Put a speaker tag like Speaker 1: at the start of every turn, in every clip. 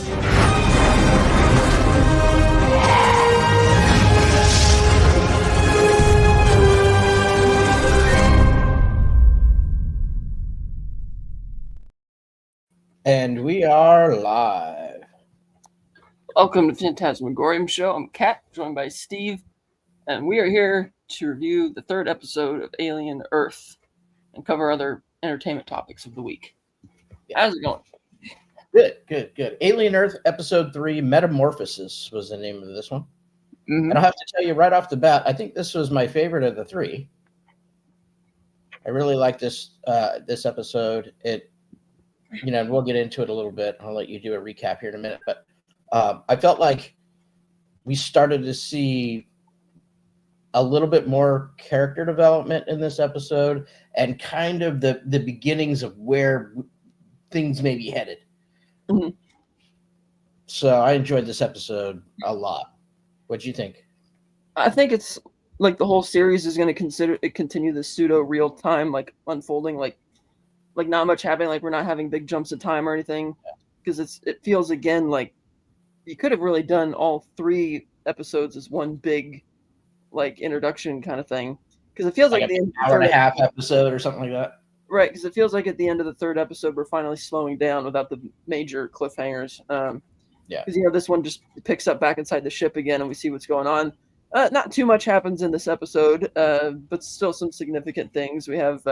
Speaker 1: And we are live.
Speaker 2: Welcome to Fantasmagorium Show. I'm Kat, joined by Steve, and we are here to review the third episode of Alien Earth and cover other entertainment topics of the week.
Speaker 1: Yeah.
Speaker 2: How's it going?
Speaker 1: Good. Alien Earth Episode 3, Metamorphosis was the name of this one.
Speaker 2: Mm-hmm.
Speaker 1: And I'll have to tell you right off the bat, I think this was my favorite of the three. I really like this episode. We'll get into it a little bit. I'll let you do a recap here in a minute. But I felt like we started to see a little bit more character development in this episode and kind of the beginnings of where things may be headed.
Speaker 2: Mm-hmm.
Speaker 1: So I enjoyed this episode a lot. What'd you think?
Speaker 2: I think it's like the whole series is going to continue the pseudo real time, like unfolding, like not much happening, like we're not having big jumps of time or anything, because it feels again like you could have really done all three episodes as one big like introduction kind of thing, because it feels like
Speaker 1: the hour and a half episode or something like that.
Speaker 2: Right, because it feels like at the end of the third episode we're finally slowing down without the major cliffhangers. Because this one just picks up back inside the ship again and we see what's going on. Not too much happens in this episode, but still some significant things. We have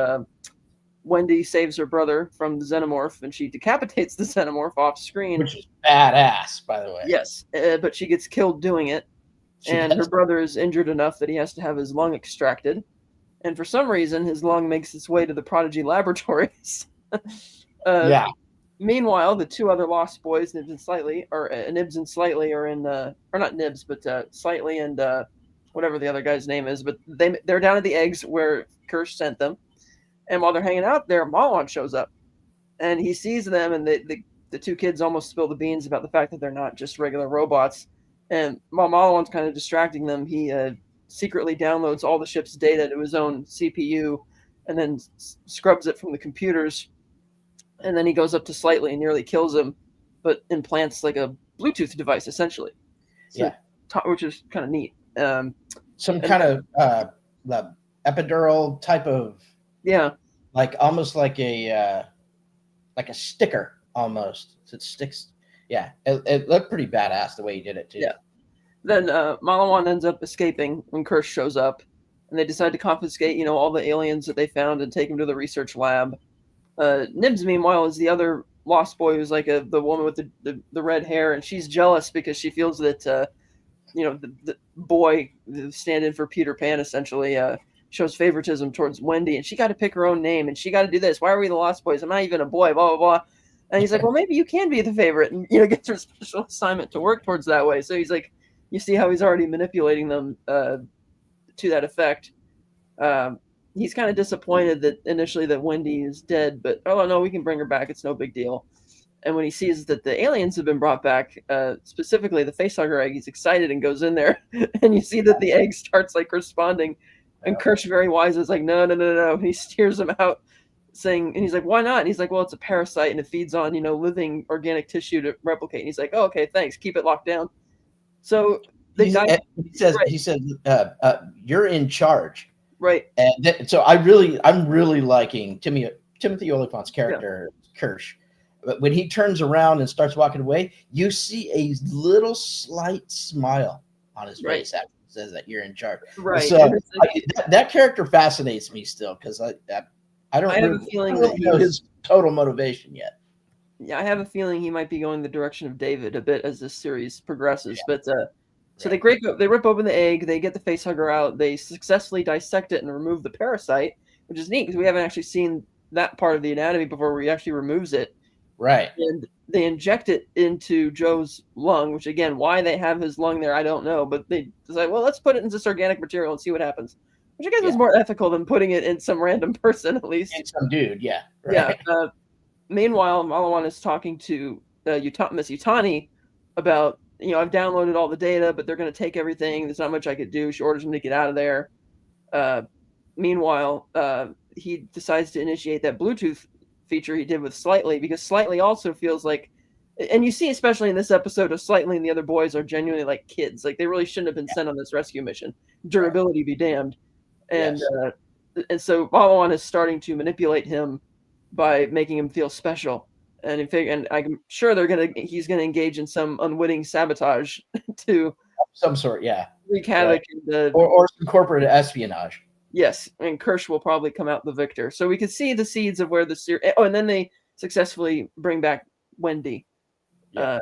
Speaker 2: Wendy saves her brother from the xenomorph, and she decapitates the xenomorph off screen.
Speaker 1: Which is badass, by the way.
Speaker 2: Yes, but she gets killed doing it. Her brother is injured enough that he has to have his lung extracted. And for some reason, his lung makes its way to the Prodigy Laboratories. Meanwhile, the two other Lost Boys, Nibs and Slightly, are in, or not Nibs, but Slightly and whatever the other guy's name is, but they're down at the eggs where Kirsch sent them. And while they're hanging out there, Malwan shows up. And he sees them, and the two kids almost spill the beans about the fact that they're not just regular robots. And while Malwan's kind of distracting them, he secretly downloads all the ship's data to his own CPU and then scrubs it from the computers. And then he goes up to Slightly and nearly kills him, but implants like a Bluetooth device, essentially. Which is kind of neat.
Speaker 1: Some kind of epidural type of... Yeah. Like almost like a sticker almost. It sticks. Yeah. It looked pretty badass the way he did it too.
Speaker 2: Yeah. Then Malawan ends up escaping when Kirsch shows up, and they decide to confiscate, all the aliens that they found and take them to the research lab. Nibs, meanwhile, is the other Lost Boy who's like the woman with the red hair, and she's jealous because she feels that the boy stand-in for Peter Pan essentially shows favoritism towards Wendy, and she got to pick her own name, and she got to do this. Why are we the Lost Boys? I'm not even a boy, blah, blah, blah. And he's like, well, maybe you can be the favorite, and, gets her special assignment to work towards that way. So he's like, you see how he's already manipulating them to that effect. He's kind of disappointed that initially that Wendy is dead, but, oh, no, we can bring her back. It's no big deal. And when he sees that the aliens have been brought back, specifically the facehugger egg, he's excited and goes in there. And you see that the egg starts, like, responding. And Kirsch, very wise, is like, no. And he steers him out, saying, and he's like, why not? And he's like, well, it's a parasite, and it feeds on, living organic tissue to replicate. And he's like, oh, okay, thanks. Keep it locked down. So
Speaker 1: he says, you're in charge.
Speaker 2: Right.
Speaker 1: And so I'm really liking Timothy Oliphant's character, Kirsch. But when he turns around and starts walking away, you see a little slight smile on his face after he says that you're in charge.
Speaker 2: Right.
Speaker 1: So that character fascinates me still, because I don't know his total motivation yet.
Speaker 2: Yeah, I have a feeling he might be going the direction of David a bit as this series progresses. Yeah. But so they rip open the egg, they get the facehugger out, they successfully dissect it and remove the parasite, which is neat because we haven't actually seen that part of the anatomy before where he actually removes it.
Speaker 1: Right.
Speaker 2: And they inject it into Joe's lung, which again, why they have his lung there, I don't know. But they decide, well, let's put it in this organic material and see what happens. Which I guess is more ethical than putting it in some random person, at least.
Speaker 1: In some dude, yeah. Right.
Speaker 2: Yeah. Meanwhile, Malawan is talking to Miss Yutani about, I've downloaded all the data, but they're going to take everything. There's not much I could do. She orders him to get out of there. Meanwhile, he decides to initiate that Bluetooth feature he did with Slightly, because Slightly also feels like And you see, especially in this episode, of Slightly and the other boys are genuinely like kids. Like they really shouldn't have been sent on this rescue mission. Durability be damned. And
Speaker 1: Yes.
Speaker 2: and so Balawan is starting to manipulate him by making him feel special. And I'm sure he's gonna engage in some unwitting sabotage to
Speaker 1: Some sort, yeah.
Speaker 2: wreak
Speaker 1: Right.
Speaker 2: havoc.
Speaker 1: Or some corporate espionage.
Speaker 2: Yes, and Kirsch will probably come out the victor. So we could see the seeds of where the series. Oh, and then they successfully bring back Wendy.
Speaker 1: Yeah.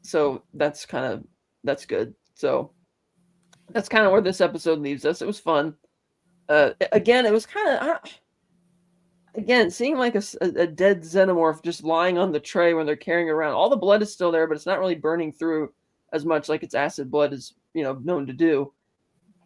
Speaker 2: So that's good. So that's kind of where this episode leaves us. It was fun. Again, it was kind of again seeing like a dead xenomorph just lying on the tray when they're carrying it around. All the blood is still there, but it's not really burning through as much like its acid blood is known to do.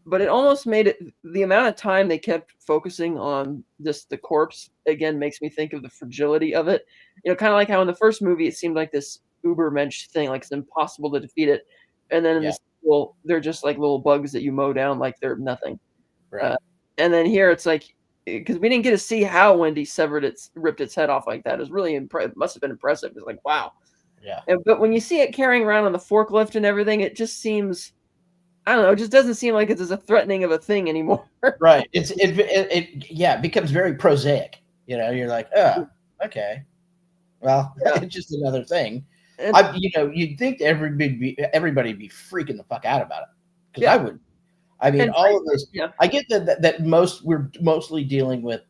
Speaker 2: But it almost made it, the amount of time they kept focusing on just the corpse again makes me think of the fragility of it. Kind of like how in the first movie it seemed like this ubermensch thing, like it's impossible to defeat it, and then in
Speaker 1: Yeah.
Speaker 2: the sequel they're just like little bugs that you mow down like they're nothing.
Speaker 1: Right.
Speaker 2: And then here it's like, because we didn't get to see how Wendy ripped its head off like that. It was really must have been impressive. It's like, wow.
Speaker 1: Yeah.
Speaker 2: But when you see it carrying around on the forklift and everything, it just seems, I don't know, it just doesn't seem like it's as a threatening of a thing anymore.
Speaker 1: Right. It becomes very prosaic. You're like, oh, okay. Well,
Speaker 2: Yeah.
Speaker 1: it's just another thing.
Speaker 2: And,
Speaker 1: You'd think everybody be freaking the fuck out about it. Because
Speaker 2: Yeah.
Speaker 1: I would. I mean,
Speaker 2: And
Speaker 1: all of this.
Speaker 2: yeah.
Speaker 1: I get that we're mostly dealing with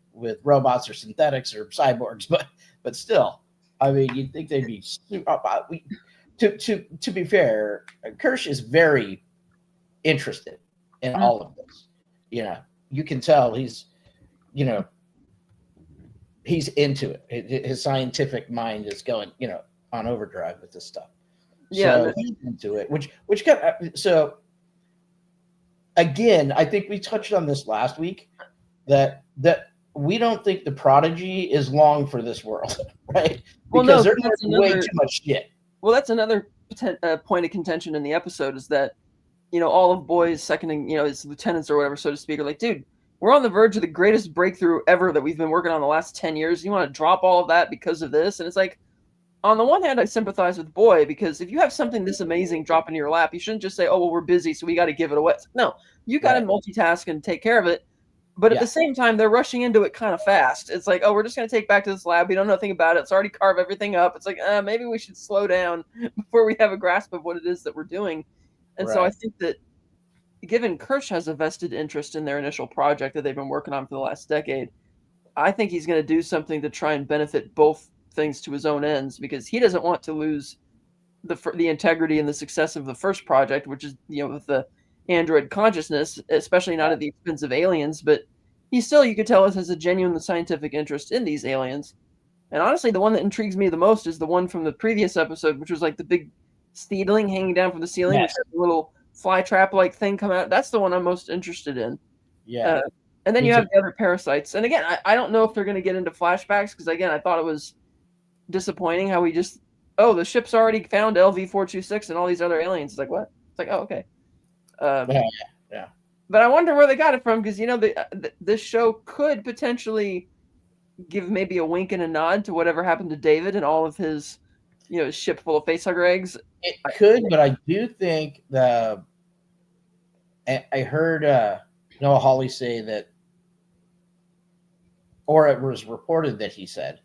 Speaker 1: robots or synthetics or cyborgs, but still, I mean, you'd think they'd be. To be fair, Kirsch is very interested in all of this. You can tell he's into it. His scientific mind is going, on overdrive with this stuff.
Speaker 2: Yeah.
Speaker 1: So he's into it, which kind of, so again, I think we touched on this last week that we don't think the prodigy is long for this world, right? Because there's way too much shit.
Speaker 2: Well, that's another point of contention in the episode is that, all of boys seconding, his lieutenants or whatever, so to speak, are like, dude, we're on the verge of the greatest breakthrough ever that we've been working on the last 10 years. You want to drop all of that because of this? And it's like, on the one hand, I sympathize with Boy, because if you have something this amazing drop into your lap, you shouldn't just say, oh, well, we're busy, so we got to give it away. No, you got to multitask and take care of it. But at the same time, they're rushing into it kind of fast. It's like, oh, we're just going to take back to this lab. We don't know nothing about it. It's already carved everything up. It's like, maybe we should slow down before we have a grasp of what it is that we're doing. And so I think that given Kirsch has a vested interest in their initial project that they've been working on for the last decade, I think he's going to do something to try and benefit both things to his own ends, because he doesn't want to lose the integrity and the success of the first project, which is, with the android consciousness, especially not at the expense of aliens, but he still, you could tell, has a genuine scientific interest in these aliens. And honestly, the one that intrigues me the most is the one from the previous episode, which was like the big steedling hanging down from the ceiling, with a little fly trap like thing come out. That's the one I'm most interested in.
Speaker 1: Yeah.
Speaker 2: And then you have the other parasites. And again, I don't know if they're going to get into flashbacks, because again, I thought it was disappointing how we just, oh, the ship's already found LV-426 and all these other aliens. It's like, what? It's like, oh, okay.
Speaker 1: Yeah.
Speaker 2: But I wonder where they got it from, because this show could potentially give maybe a wink and a nod to whatever happened to David and all of his, his ship full of facehugger eggs.
Speaker 1: It could, but I do think I heard Noah Hawley say that, or it was reported that he said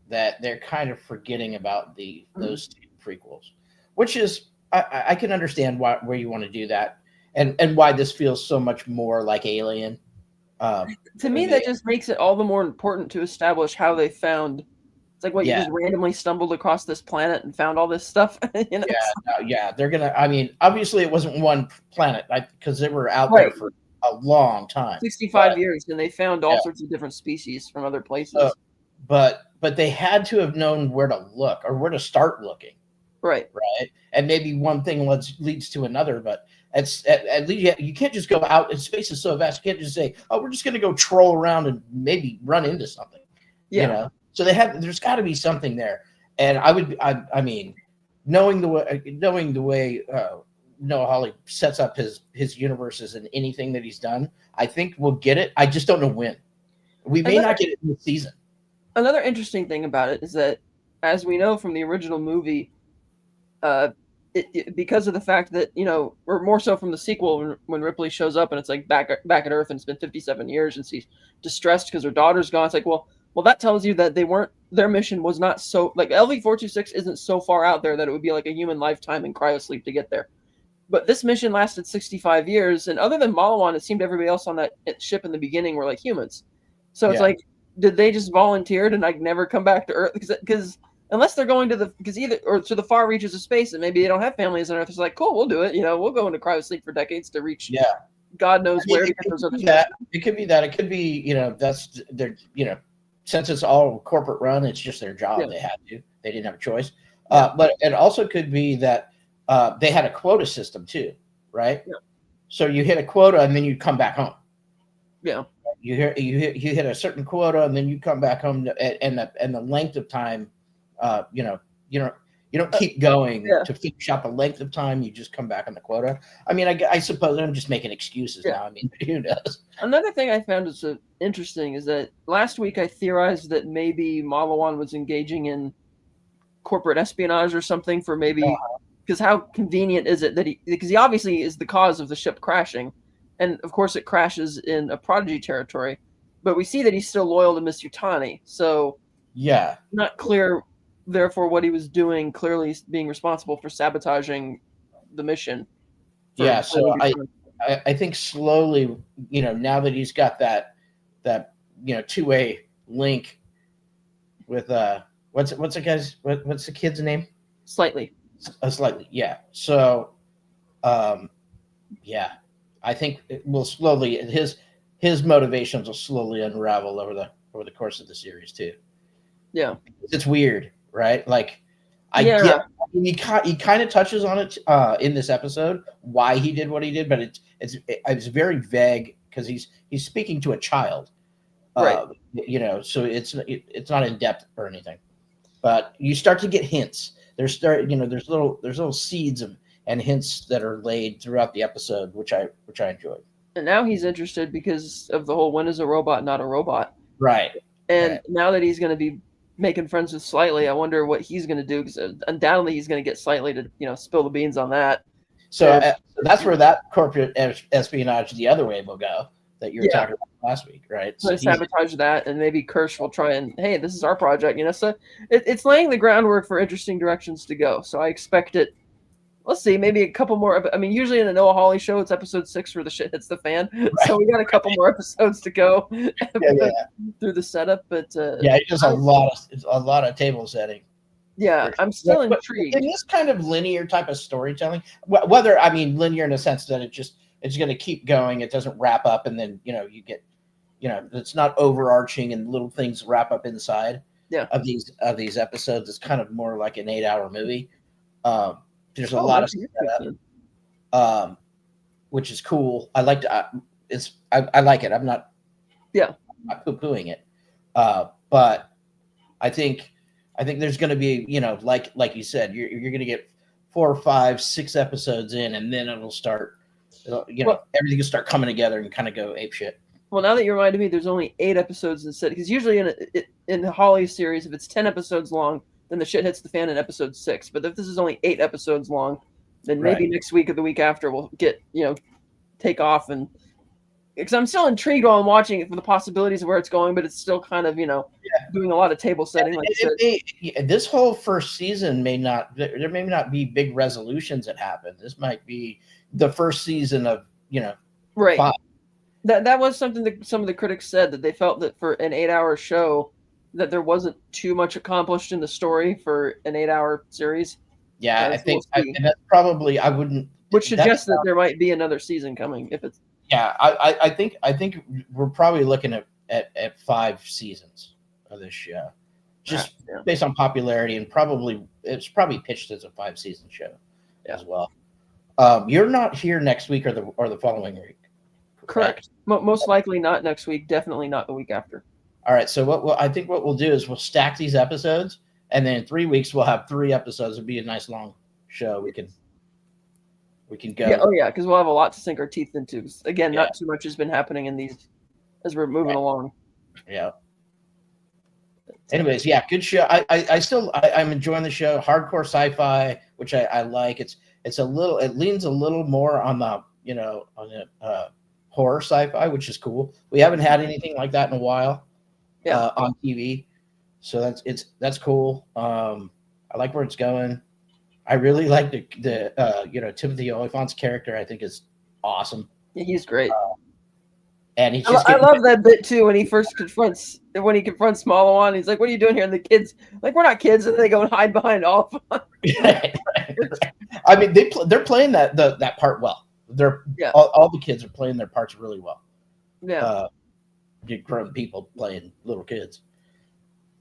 Speaker 1: that they're kind of forgetting about those two prequels, which is, I can understand where you want to do that, and why this feels so much more like Alien.
Speaker 2: To me, that just makes it all the more important to establish how they found. It's like, what, you just randomly stumbled across this planet and found all this stuff?
Speaker 1: Yeah, they're gonna. I mean, obviously, it wasn't one planet, because they were out there for a long time,
Speaker 2: 65 years, and they found all sorts of different species from other places.
Speaker 1: But they had to have known where to look or where to start looking. Right. And maybe one thing leads to another, but at least you can't just go out. And space is so vast. You can't just say, oh, we're just going to go troll around and maybe run into something. So there's got to be something there. And I mean, knowing the way Noah Hawley sets up his universes and anything that he's done, I think we'll get it. I just don't know when. We may not get it in the season.
Speaker 2: Another interesting thing about it is that as we know from the original movie, because of the fact that, or more so from the sequel, when Ripley shows up and it's like back at Earth and it's been 57 years and she's distressed because her daughter's gone. It's like, well, that tells you that their mission was not so, like, LV-426 isn't so far out there that it would be like a human lifetime in cryosleep to get there. But this mission lasted 65 years, and other than Malawan, it seemed everybody else on that ship in the beginning were like humans. So it's like, did they just volunteer to like never come back to Earth? Because unless they're going to to the far reaches of space, and maybe they don't have families on Earth, it's like, cool, we'll do it. We'll go into cryosleep for decades to reach. God knows where to get those other.
Speaker 1: It could be that. It could be, that's their, since it's all corporate run, it's just their job. They had to. They didn't have a choice. But it also could be that they had a quota system too, right? Yeah. So you hit a quota and then you come back home.
Speaker 2: Yeah.
Speaker 1: You hit a certain quota and then you come back home, and the length of time, you don't keep going to finish out the length of time. You just come back on the quota. I mean, I suppose I'm just making excuses now. I mean, who knows?
Speaker 2: Another thing I found is interesting is that last week I theorized that maybe Malawan was engaging in corporate espionage or something for maybe, because how convenient is it that because he obviously is the cause of the ship crashing. And of course it crashes in a Prodigy territory, but we see that he's still loyal to Miss Yutani. So not clear, therefore, what he was doing, clearly being responsible for sabotaging the mission.
Speaker 1: So I think slowly, now that he's got that two-way link with what's the kid's name?
Speaker 2: Slightly.
Speaker 1: Slightly, yeah. So I think it will slowly, his motivations will slowly unravel over the course of the series too.
Speaker 2: Yeah,
Speaker 1: it's weird, right? Like, he kind of touches on it in this episode, why he did what he did, but it's very vague because he's speaking to a child,
Speaker 2: right?
Speaker 1: So it's not in depth or anything, but you start to get hints. There's little seeds and hints that are laid throughout the episode, which I enjoyed.
Speaker 2: And now he's interested because of the whole "when is a robot not a robot?"
Speaker 1: Right.
Speaker 2: And now that he's going to be making friends with Slightly, I wonder what he's going to do, because undoubtedly he's going to get Slightly to spill the beans on that.
Speaker 1: So that's where that corporate espionage the other way will go that you were talking about last week, right?
Speaker 2: So sabotage that, and maybe Kirsch will try and, hey, this is our project, So it's laying the groundwork for interesting directions to go. So I expect it. Let's see, maybe a couple more. I mean, usually in a Noah Hawley show, it's episode 6 where the shit hits the fan. Right. So we got a couple more episodes to go through the setup. But
Speaker 1: it's just a lot of table setting.
Speaker 2: Yeah, I'm still intrigued.
Speaker 1: In this kind of linear type of storytelling, whether linear in the sense that it's going to keep going, it doesn't wrap up, and then you get, it's not overarching and little things wrap up inside of these episodes. It's kind of more like an 8-hour movie. There's a lot of setup, which is cool. I like I like it. I'm not poo-pooing it, but I think there's going to be, like you said, you're going to get 4 or 5, 6 episodes in, and then it'll start. Everything will start coming together and kind of go apeshit.
Speaker 2: Well, now that you reminded me, there's only 8 episodes instead, because usually in the Hawley series, if it's 10 episodes long, then the shit hits the fan in episode 6. But if this is only 8 episodes long, then maybe next week or the week after we'll get, take off. And because I'm still intrigued while I'm watching it for the possibilities of where it's going, but it's still kind of, doing a lot of table setting.
Speaker 1: This whole first season there may not be big resolutions that happen. This might be the first season of, 5.
Speaker 2: That was something that some of the critics said, that they felt that for an 8-hour show, that there wasn't too much accomplished in the story for an 8-hour series.
Speaker 1: Yeah, I think that's probably, I wouldn't.
Speaker 2: Which suggests that there might be another season coming if it's.
Speaker 1: Yeah, I think we're probably looking at 5 seasons of this show, just based on popularity, and it's probably pitched as a 5-season show as well. You're not here next week or the following week.
Speaker 2: Correct. Most likely not next week. Definitely not the week after.
Speaker 1: All right. So I think what we'll do is we'll stack these episodes, and then in 3 weeks we'll have 3 episodes. It'll be a nice long show. We can go.
Speaker 2: Yeah. Because we'll have a lot to sink our teeth into. Again, not too much has been happening in these as we're moving along.
Speaker 1: Yeah. Anyways, yeah, good show. I'm enjoying the show. Hardcore sci-fi, which I like. It's a little, it leans a little more on the on the horror sci-fi, which is cool. We haven't had anything like that in a while on TV, so that's cool. I like where it's going. I really like the Timothy Olyphant's character. I think is awesome.
Speaker 2: Yeah, he's great.
Speaker 1: And he's
Speaker 2: I love that bit too when he confronts Smallwan. He's like, "What are you doing here?" And the kids like, "We're not kids," and they go and hide behind Oliphant.
Speaker 1: Right. I mean, they're playing that part well. They're all the kids are playing their parts really well.
Speaker 2: Yeah,
Speaker 1: grown people playing little kids.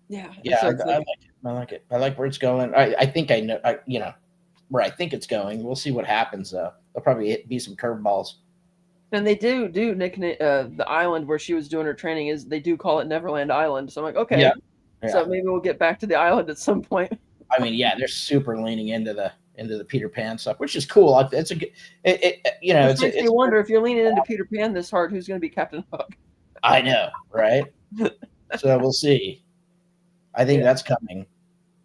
Speaker 2: Yeah,
Speaker 1: yeah. I like it. I like it. I like where it's going. I think I know. Where I think it's going. We'll see what happens. There'll probably be some curveballs.
Speaker 2: And they do nickname the island where she was doing her training they do call it Neverland Island. So I'm like, okay, so maybe we'll get back to the island at some point.
Speaker 1: I mean, yeah, they're super leaning into the Peter Pan stuff, which is cool. It's a good, it
Speaker 2: makes me wonder if you're leaning into Peter Pan this hard, who's going to be Captain Hook?
Speaker 1: I know, right? So we'll see. I think that's coming.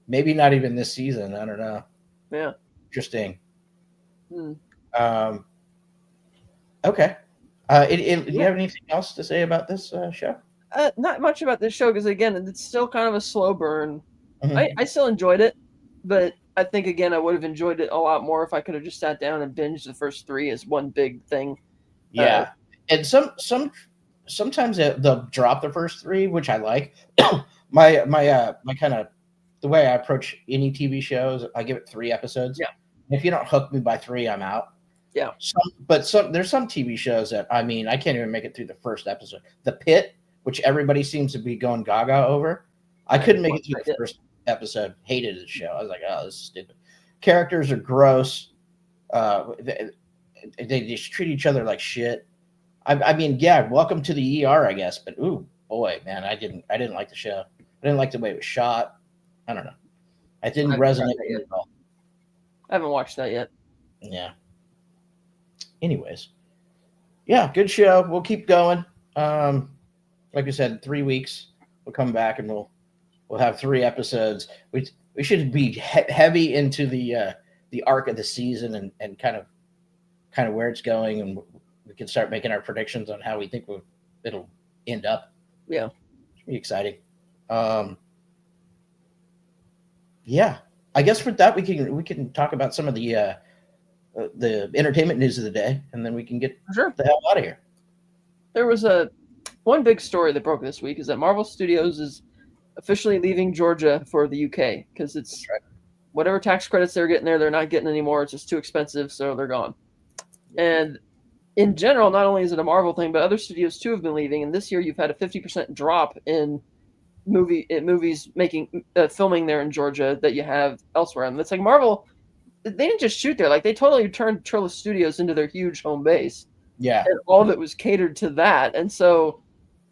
Speaker 1: Maybe not even this season. I don't know.
Speaker 2: Yeah.
Speaker 1: Interesting. Okay. Do you have anything else to say about this show?
Speaker 2: Not much about this show because again, it's still kind of a slow burn. Mm-hmm. I still enjoyed it, but I think again I would have enjoyed it a lot more if I could have just sat down and binged the first 3 as one big thing.
Speaker 1: Yeah, and sometimes they'll drop the first 3, which I like. my kind of the way I approach any TV shows, I give it 3 episodes.
Speaker 2: Yeah.
Speaker 1: If you don't hook me by 3, I'm out.
Speaker 2: Yeah.
Speaker 1: There's some TV shows that I can't even make it through the first episode. The Pit, which everybody seems to be going gaga over. I couldn't make it through the first episode. Hated the show. I was like, oh, this is stupid. Characters are gross. They just treat each other like shit. Welcome to the ER, I guess. But ooh, boy, man, I didn't like the show. I didn't like the way it was shot. I don't know. I didn't resonate with it at all.
Speaker 2: I haven't watched that yet.
Speaker 1: Yeah. Anyways, yeah, good show. We'll keep going. Like I said, 3 weeks we'll come back and we'll have 3 episodes. We should be heavy into the arc of the season and kind of where it's going, and we can start making our predictions on how we think it'll end up.
Speaker 2: Yeah,
Speaker 1: it's pretty exciting. Yeah, I guess with that we can talk about some of the entertainment news of the day, and then we can get the hell out of here.
Speaker 2: There was one big story that broke this week is that Marvel Studios is officially leaving Georgia for the UK because it's whatever tax credits they're getting there, they're not getting anymore. It's just too expensive, so they're gone. And in general, not only is it a Marvel thing, but other studios too have been leaving. And this year, you've had a 50% drop in movies making filming there in Georgia that you have elsewhere. And it's like Marvel. They didn't just shoot there. Like, they totally turned Trilla Studios into their huge home base.
Speaker 1: Yeah.
Speaker 2: And all of it was catered to that. And so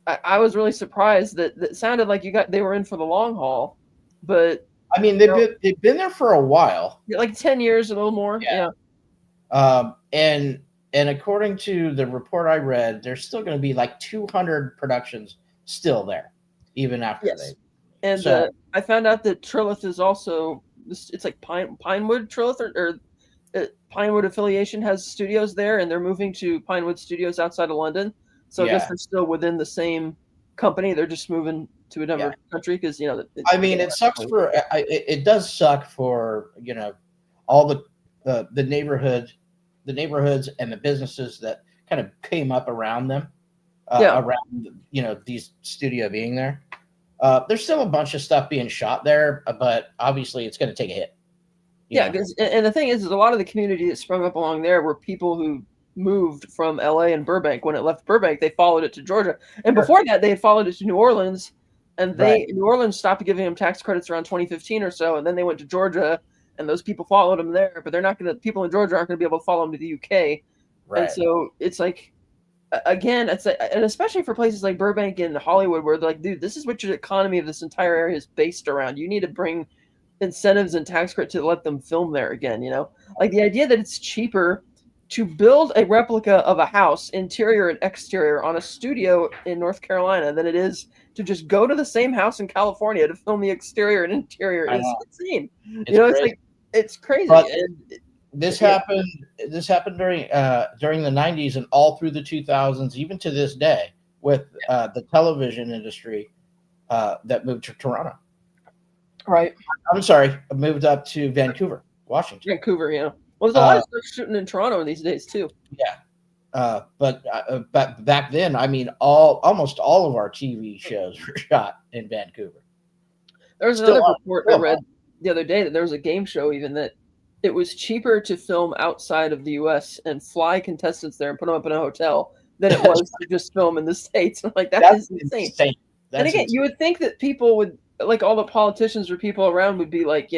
Speaker 2: I was really surprised that it sounded like they were in for the long haul. But
Speaker 1: I mean, they've been there for a while.
Speaker 2: Like 10 years, a little more. Yeah.
Speaker 1: And according to the report I read, there's still going to be like 200 productions still there, even after they.
Speaker 2: And I found out that Trilith is also... It's like Pinewood Trilith or Pinewood affiliation has studios there, and they're moving to Pinewood Studios outside of London. So I guess they're still within the same company. They're just moving to another country because
Speaker 1: it sucks for it does suck for all the neighborhoods and the businesses that kind of came up around them around these studio being there. There's still a bunch of stuff being shot there, but obviously it's going to take a hit.
Speaker 2: And the thing is a lot of the community that sprung up along there were people who moved from LA and Burbank. When it left Burbank, they followed it to Georgia. And before that, they had followed it to New Orleans. And New Orleans stopped giving them tax credits around 2015 or so. And then they went to Georgia, and those people followed them there. But they're not going to, people in Georgia aren't going to be able to follow them to the UK. Right. And so it's like, again, and especially for places like Burbank and Hollywood, where they're like, dude, this is what your economy of this entire area is based around. You need to bring incentives and tax credit to let them film there again. Like the idea that it's cheaper to build a replica of a house, interior and exterior, on a studio in North Carolina than it is to just go to the same house in California to film the exterior and interior.
Speaker 1: I
Speaker 2: Is
Speaker 1: know.
Speaker 2: insane.
Speaker 1: It's crazy.
Speaker 2: It's crazy.
Speaker 1: But
Speaker 2: And
Speaker 1: this happened during the 90s and all through the 2000s, even to this day, with the television industry that moved to Toronto.
Speaker 2: Right.
Speaker 1: I'm sorry, moved up to Vancouver, Washington.
Speaker 2: Vancouver, yeah. Well, there's a lot of stuff shooting in Toronto these days too.
Speaker 1: Yeah. But back then, I mean, almost all of our TV shows were shot in Vancouver.
Speaker 2: There was another report I read the other day that there was a game show even that it was cheaper to film outside of the U.S. and fly contestants there and put them up in a hotel than it was to just film in the States. I'm like, that's insane. And again, you would think that people would, like all the politicians or people around would be like,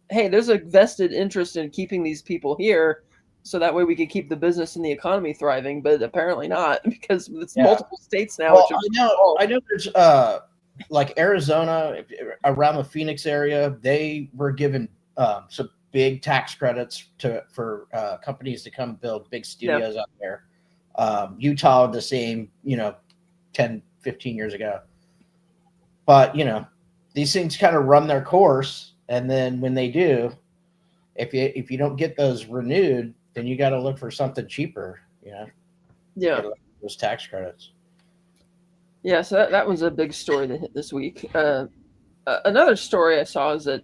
Speaker 2: hey, there's a vested interest in keeping these people here so that way we could keep the business and the economy thriving, but apparently not, because it's multiple states now.
Speaker 1: Well, I know there's like Arizona, around the Phoenix area, they were given some big tax credits for companies to come build big studios out there. Utah, the same, 10, 15 years ago. But, these things kind of run their course. And then when they do, if you don't get those renewed, then you got to look for something cheaper,
Speaker 2: Yeah.
Speaker 1: Those tax credits.
Speaker 2: Yeah, so that was a big story that hit this week. Another story I saw is that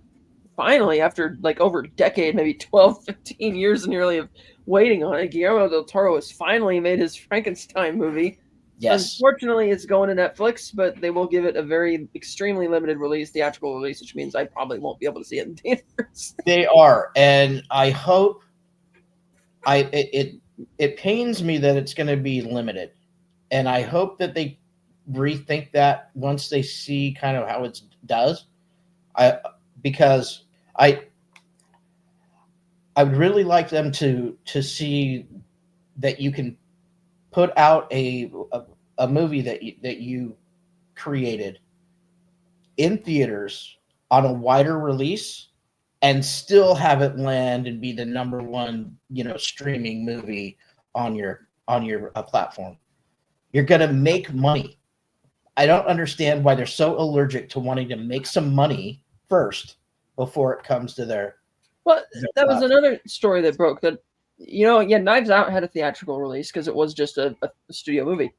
Speaker 2: finally, after like over a decade, maybe 12, 15 years nearly of waiting on it, Guillermo del Toro has finally made his Frankenstein movie. Yes. Unfortunately, it's going to Netflix, but they will give it a very extremely limited release, theatrical release, which means I probably won't be able to see it in theaters.
Speaker 1: They are, and I hope it pains me that it's going to be limited, and I hope that they rethink that once they see kind of how it does. Because I would really like them to see that you can put out a movie that you created in theaters on a wider release and still have it land and be the number one, streaming movie on your platform. You're going to make money. I don't understand why they're so allergic to wanting to make some money first before it comes to their.
Speaker 2: Well, that was another story that broke that, Knives Out had a theatrical release because it was just a studio movie.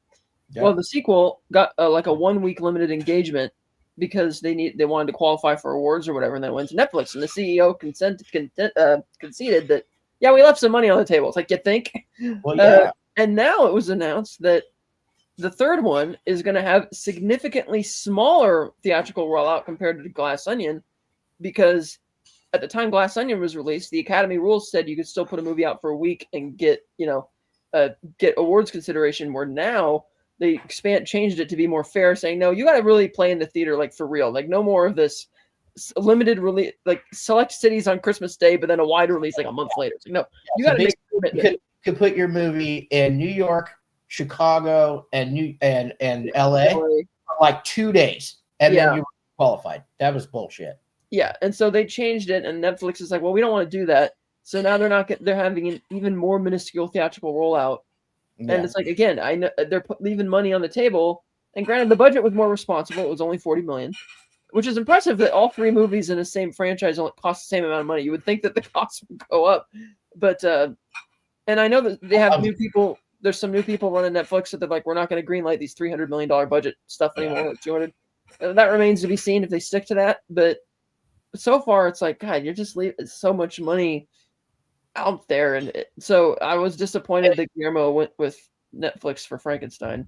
Speaker 2: Yeah. Well, the sequel got like a 1 week limited engagement because they wanted to qualify for awards or whatever, and then it went to Netflix. And the CEO conceded that, we left some money on the table. It's like, you think?
Speaker 1: Well, yeah.
Speaker 2: And now it was announced that the third one is going to have significantly smaller theatrical rollout compared to Glass Onion, because at the time Glass Onion was released, the Academy rules said you could still put a movie out for a week and get awards consideration. Where now they changed it to be more fair, saying no, you got to really play in the theater like for real, like no more of this limited release, like select cities on Christmas Day, but then a wide release like a month later. It's like, no, you got to make a commitment.
Speaker 1: You could put your movie in New York, Chicago, and LA for like 2 days, and then you were qualified. That was bullshit.
Speaker 2: Yeah, and so they changed it, and Netflix is like, well, we don't want to do that. So now they're having an even more minuscule theatrical rollout, and it's like, again, I know they're leaving money on the table. And granted, the budget was more responsible; it was only $40 million, which is impressive that all three movies in the same franchise only cost the same amount of money. You would think that the cost would go up, but and I know that they have new people. There's some new people running Netflix that they're like, we're not going to greenlight these $300 million budget stuff anymore. Like 200. That remains to be seen if they stick to that. But so far, it's like, God, you're just leaving so much money out there. And so I was disappointed that Guillermo went with Netflix for Frankenstein.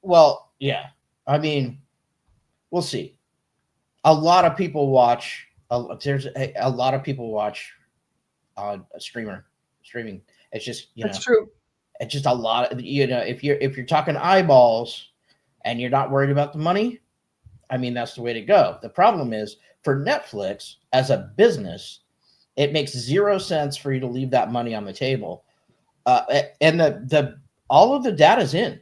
Speaker 1: Well, yeah. I mean, we'll see. A lot of people watch. There's a lot of people watch on streaming. It's just,
Speaker 2: That's true.
Speaker 1: It's just a lot. If you're talking eyeballs and you're not worried about the money, I mean, that's the way to go. The problem is for Netflix as a business, it makes 0 sense for you to leave that money on the table. And the all of the data's in.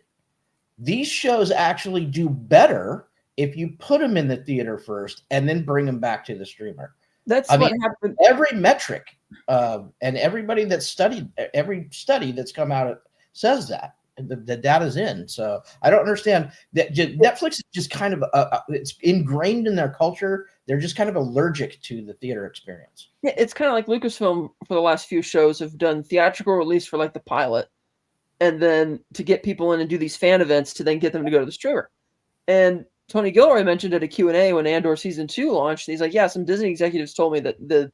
Speaker 1: These shows actually do better if you put them in the theater first and then bring them back to the streamer.
Speaker 2: What happened.
Speaker 1: Every metric and everybody that's studied every study that's come out says that the data's in. So I don't understand that Netflix is just kind of it's ingrained in their culture. They're just kind of allergic to the theater experience.
Speaker 2: Yeah, it's kind of like Lucasfilm for the last few shows have done theatrical release for like the pilot, and then to get people in and do these fan events to then get them to go to the streamer. And Tony Gilroy mentioned at a Q&A when Andor season 2 launched, he's like, yeah, some Disney executives told me that the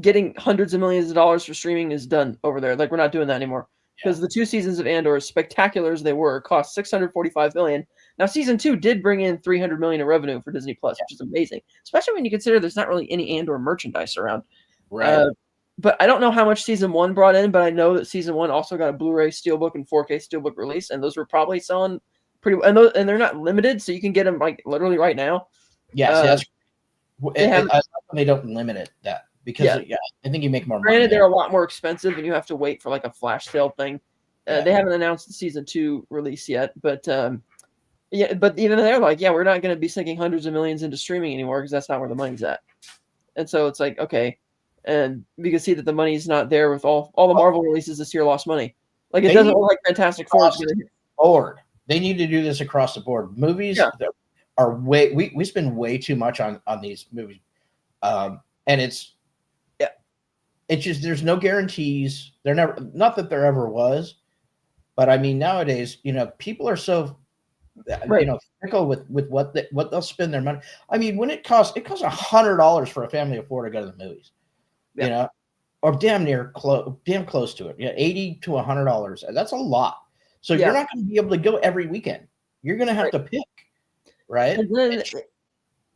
Speaker 2: getting hundreds of millions of dollars for streaming is done over there. Like, we're not doing that anymore. Because the 2 seasons of Andor, as spectacular as they were, cost $645 million. Now, season 2 did bring in $300 million in revenue for Disney Plus, which is amazing, especially when you consider there's not really any Andor merchandise around.
Speaker 1: Right.
Speaker 2: But I don't know how much season 1 brought in, but I know that season 1 also got a Blu-ray Steelbook and 4K Steelbook release, and those were probably selling pretty well. And they're not limited, so you can get them like literally right now.
Speaker 1: Yes, they don't limit it that because I think you make more money.
Speaker 2: Granted, they're a lot more expensive, and you have to wait for like a flash sale thing. They haven't announced the season 2 release yet, but but even they're like, we're not going to be sinking hundreds of millions into streaming anymore because that's not where the money's at. And so it's like, okay, and we can see that the money's not there with all the Marvel releases this year lost money. Like, it doesn't look like Fantastic Four is going to hit
Speaker 1: forward. They need to do this across the board. Movies are we spend way too much on these movies, and it's just there's no guarantees. There never, not that there ever was, but I mean nowadays, people are so fickle with what they'll spend their money. I mean, when it costs $100 for a family of 4 to go to the movies, or damn close to it. $80 to $100. That's a lot. So you're not going to be able to go every weekend. You're going to have to pick, right?
Speaker 2: And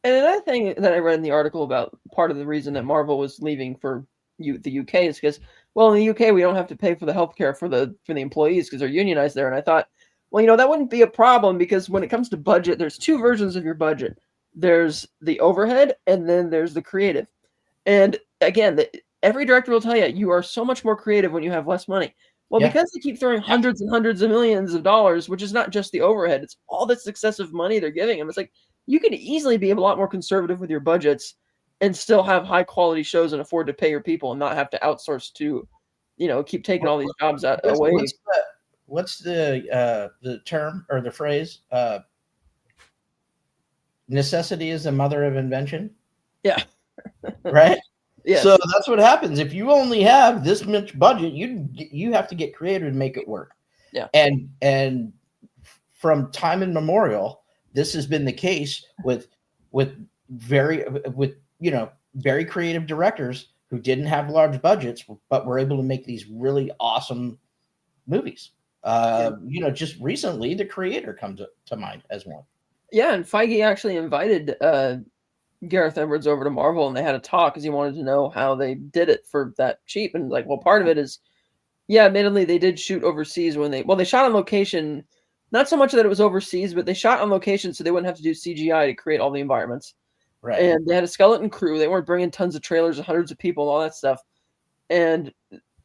Speaker 2: another thing that I read in the article about part of the reason that Marvel was leaving for the UK is because, well, in the UK we don't have to pay for the healthcare for the employees because they're unionized there. And I thought, well, that wouldn't be a problem because when it comes to budget, there's 2 versions of your budget. There's the overhead, and then there's the creative. And again, every director will tell you, you are so much more creative when you have less money. Well, because they keep throwing hundreds and hundreds of millions of dollars, which is not just the overhead, it's all this excessive money they're giving them. It's like, you could easily be a lot more conservative with your budgets and still have high quality shows and afford to pay your people and not have to outsource to, keep taking all these jobs away.
Speaker 1: What's the term or the phrase? Necessity is the mother of invention.
Speaker 2: Yeah.
Speaker 1: Right.
Speaker 2: Yeah.
Speaker 1: So that's what happens if you only have this much budget. You have to get creative and make it work.
Speaker 2: Yeah.
Speaker 1: And from time immemorial, this has been the case with very creative directors who didn't have large budgets, but were able to make these really awesome movies. Just recently, The Creator comes to mind as one.
Speaker 2: Yeah, and Feige actually invited Gareth Edwards over to Marvel, and they had a talk because he wanted to know how they did it for that cheap. And like, well, part of it is, admittedly, they did shoot overseas when they shot on location. Not so much that it was overseas, but they shot on location so they wouldn't have to do CGI to create all the environments.
Speaker 1: Right.
Speaker 2: And they had a skeleton crew. They weren't bringing tons of trailers and hundreds of people and all that stuff. And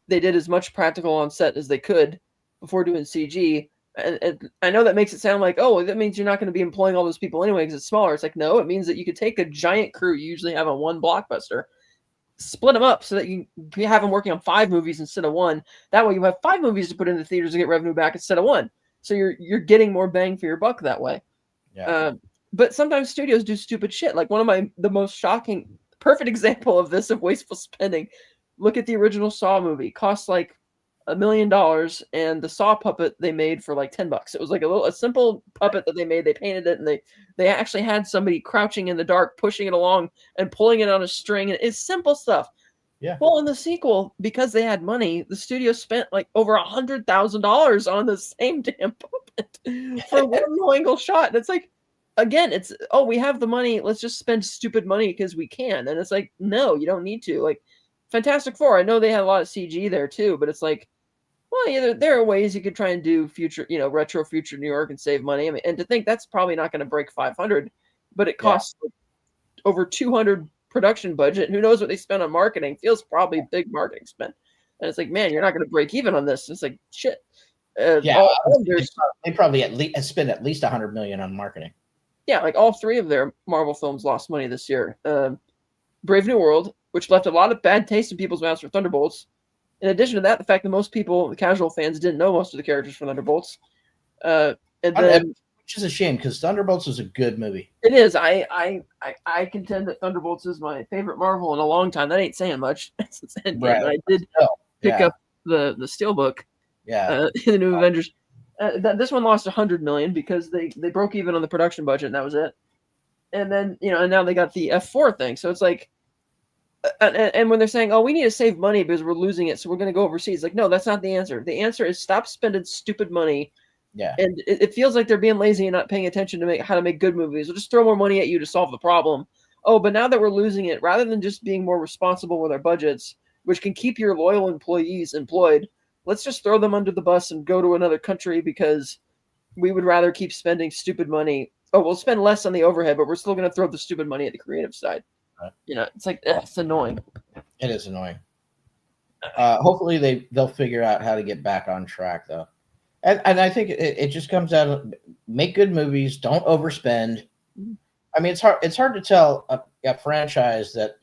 Speaker 2: they did as much practical on set as they could before doing CG. And I know that makes it sound like, oh, that means you're not going to be employing all those people anyway because it's smaller. It's like, no, it means that you could take a giant crew you usually have on one blockbuster, split them up so that you have them working on 5 movies instead of 1. That way you have 5 movies to put in the theaters to get revenue back instead of 1. So you're getting more bang for your buck that way.
Speaker 1: Yeah.
Speaker 2: But sometimes studios do stupid shit. Like the most shocking, perfect example of this, of wasteful spending. Look at the original Saw movie. Cost like $1 million, and the Saw puppet they made for like $10. It was like a simple puppet that they made. They painted it, and they actually had somebody crouching in the dark, pushing it along and pulling it on a string. And it's simple stuff.
Speaker 1: Yeah.
Speaker 2: Well, in the sequel, because they had money, the studio spent like over $100,000 on the same damn puppet for one low-angle shot. And it's like, again, it's, we have the money. Let's just spend stupid money because we can. And it's like, no, you don't need to. Like Fantastic Four, I know they had a lot of CG there too, but it's like, well, there are ways you could try and do future, retro future New York and save money. I mean, and to think that's probably not going to break 500, but it costs over 200 production budget. Who knows what they spent on marketing? Feels probably a big marketing spend. And it's like, man, you're not going to break even on this. It's like, shit.
Speaker 1: They probably spend at least $100 million on marketing.
Speaker 2: Yeah, like all 3 of their Marvel films lost money this year. Brave New World, which left a lot of bad taste in people's mouths for Thunderbolts. In addition to that, the fact that most people, the casual fans, didn't know most of the characters from Thunderbolts. And then,
Speaker 1: which is a shame because Thunderbolts is a good movie.
Speaker 2: It is. I contend that Thunderbolts is my favorite Marvel in a long time. That ain't saying much since Endgame. Right. I did pick up the Steelbook. In the New Avengers. This one lost $100 million because they broke even on the production budget, and that was it. And then and now they got the F4 thing. So it's like, and when they're saying, "Oh, we need to save money because we're losing it, so we're going to go overseas," like, no, that's not the answer. The answer is stop spending stupid money.
Speaker 1: Yeah.
Speaker 2: And it feels like they're being lazy and not paying attention to how to make good movies. We'll just throw more money at you to solve the problem. Oh, but now that we're losing it, rather than just being more responsible with our budgets, which can keep your loyal employees employed, let's just throw them under the bus and go to another country because we would rather keep spending stupid money. Oh, we'll spend less on the overhead, but we're still going to throw the stupid money at the creative side. Right. It's like, it's annoying.
Speaker 1: It is annoying. Hopefully they'll figure out how to get back on track, though. And I think it just comes out of make good movies, don't overspend. I mean, it's hard to tell a franchise that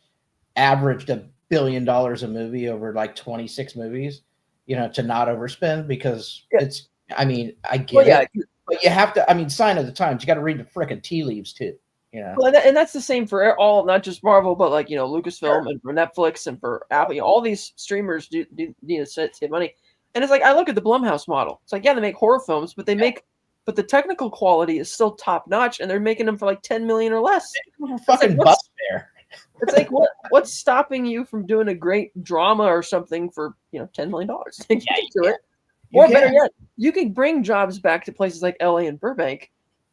Speaker 1: averaged $1 billion a movie over like 26 movies, to not overspend because it's. I mean, I get it, but you have to. I mean, sign of the times. You got to read the frickin' tea leaves too.
Speaker 2: Well, and that's the same for all, not just Marvel, but like Lucasfilm and for Netflix and for Apple. All these streamers do need to save money. And it's like, I look at the Blumhouse model. It's like, yeah, they make horror films, but but the technical quality is still top notch, and they're making them for like $10 million or less.
Speaker 1: Fucking bust there.
Speaker 2: It's like, what's stopping you from doing a great drama or something for $10 million? Or better yet, you can bring jobs back to places like LA and Burbank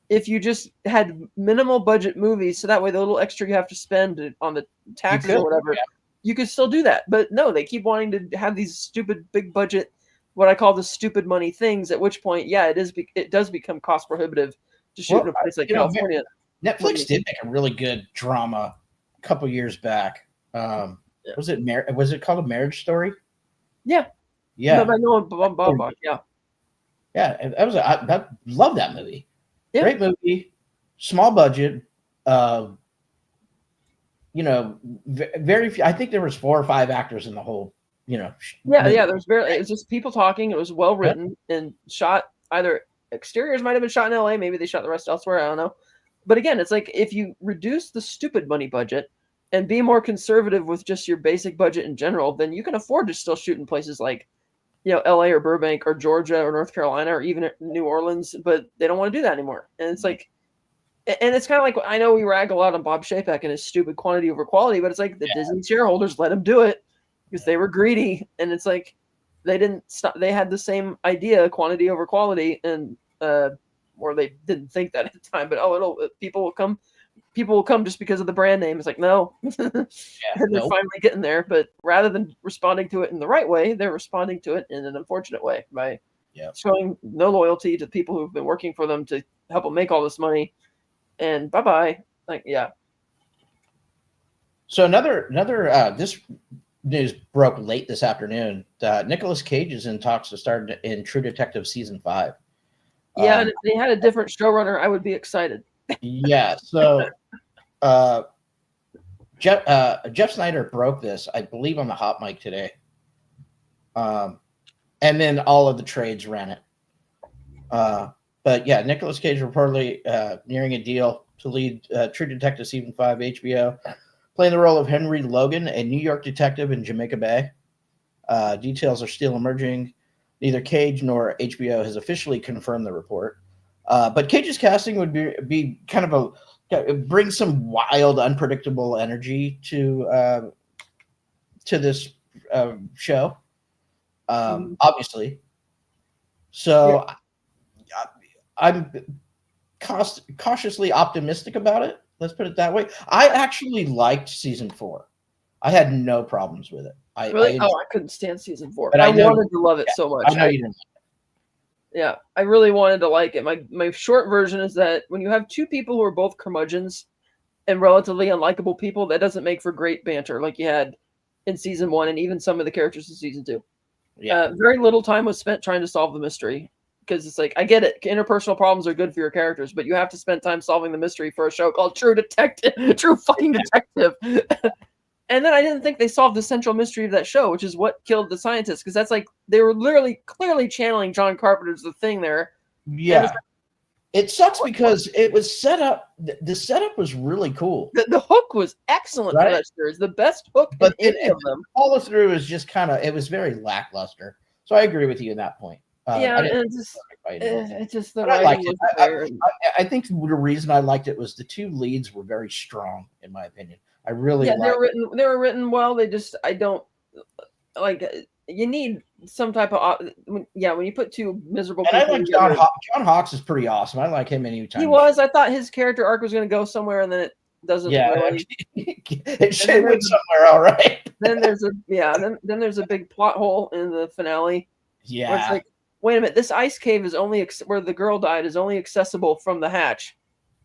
Speaker 2: if you just had minimal budget movies, so that way the little extra you have to spend on the taxes or whatever, you could still do that. But no, they keep wanting to have these stupid big budget, what I call the stupid money things, at which point, it does become cost prohibitive to shoot in a place like California.
Speaker 1: Netflix did make a really good drama a couple years back. Was it called A Marriage Story?
Speaker 2: Yeah.
Speaker 1: Yeah.
Speaker 2: I know Bob. Yeah.
Speaker 1: Yeah. I love that movie.
Speaker 2: Yeah.
Speaker 1: Great movie, small budget. Very few. I think there was 4 or 5 actors in the whole. Movie.
Speaker 2: There was barely. It was just people talking. It was well written and shot. Either exteriors might have been shot in LA. Maybe they shot the rest elsewhere. I don't know. But again, it's like if you reduce the stupid money budget and be more conservative with just your basic budget in general, then you can afford to still shoot in places like, LA or Burbank or Georgia or North Carolina or even New Orleans. But they don't want to do that anymore. And it's like, and it's kind of like, I know we rag a lot on Bob Chapek and his stupid quantity over quality, but it's like the Disney shareholders let him do it because they were greedy. And it's like they didn't stop. They had the same idea, quantity over quality, and or they didn't think that at the time. But people will come just because of the brand name. It's like, no. They're finally getting there. But rather than responding to it in the right way, they're responding to it in an unfortunate way by showing no loyalty to people who've been working for them to help them make all this money. And bye-bye.
Speaker 1: So another this news broke late this afternoon. Nicolas Cage is in talks to start in True Detective season 5.
Speaker 2: Yeah, and if they had a different showrunner, I would be excited.
Speaker 1: Yeah. So Jeff Snyder broke this, I believe, on the hot mic today. And then all of the trades ran it. But yeah, Nicolas Cage reportedly nearing a deal to lead True Detective season 5 HBO, playing the role of Henry Logan, a New York detective in Jamaica Bay. Details are still emerging. Neither Cage nor HBO has officially confirmed the report. But Cage's casting would be kind of bring some wild, unpredictable energy to this show. Obviously. So I'm cautiously optimistic about it. Let's put it that way. I actually liked season 4. I had no problems with it.
Speaker 2: I couldn't stand season 4. But I wanted to love it so much.
Speaker 1: I know you didn't.
Speaker 2: Yeah, I really wanted to like it. My short version is that when you have two people who are both curmudgeons and relatively unlikable people, that doesn't make for great banter like you had in season 1 and even some of the characters in season 2. Yeah. Very little time was spent trying to solve the mystery. Because it's like, I get it. Interpersonal problems are good for your characters, but you have to spend time solving the mystery for a show called True Detective. True fucking Detective. And then I didn't think they solved the central mystery of that show, which is what killed the scientists, because that's like they were literally clearly channeling John Carpenter's The Thing there.
Speaker 1: Yeah. It sucks because it was set up. The setup was really cool.
Speaker 2: The hook was excellent for that series. The best hook in any of them.
Speaker 1: Follow through is just kind of, it was very lackluster. So I agree with you in that point.
Speaker 2: It's just the
Speaker 1: I liked
Speaker 2: writing
Speaker 1: it. I think the reason I liked it was the two leads were very strong, in my opinion. I really
Speaker 2: they were written well. They just, I don't like, you need some type of when you put two miserable people
Speaker 1: I like
Speaker 2: together.
Speaker 1: John Hawkes is pretty awesome. I like him anytime.
Speaker 2: He was. I thought his character arc was going to go somewhere, and then it doesn't really.
Speaker 1: It went somewhere all right.
Speaker 2: Then there's a big plot hole in the finale.
Speaker 1: Yeah.
Speaker 2: Where it's like, wait a minute, this ice cave is only where the girl died is only accessible from the hatch.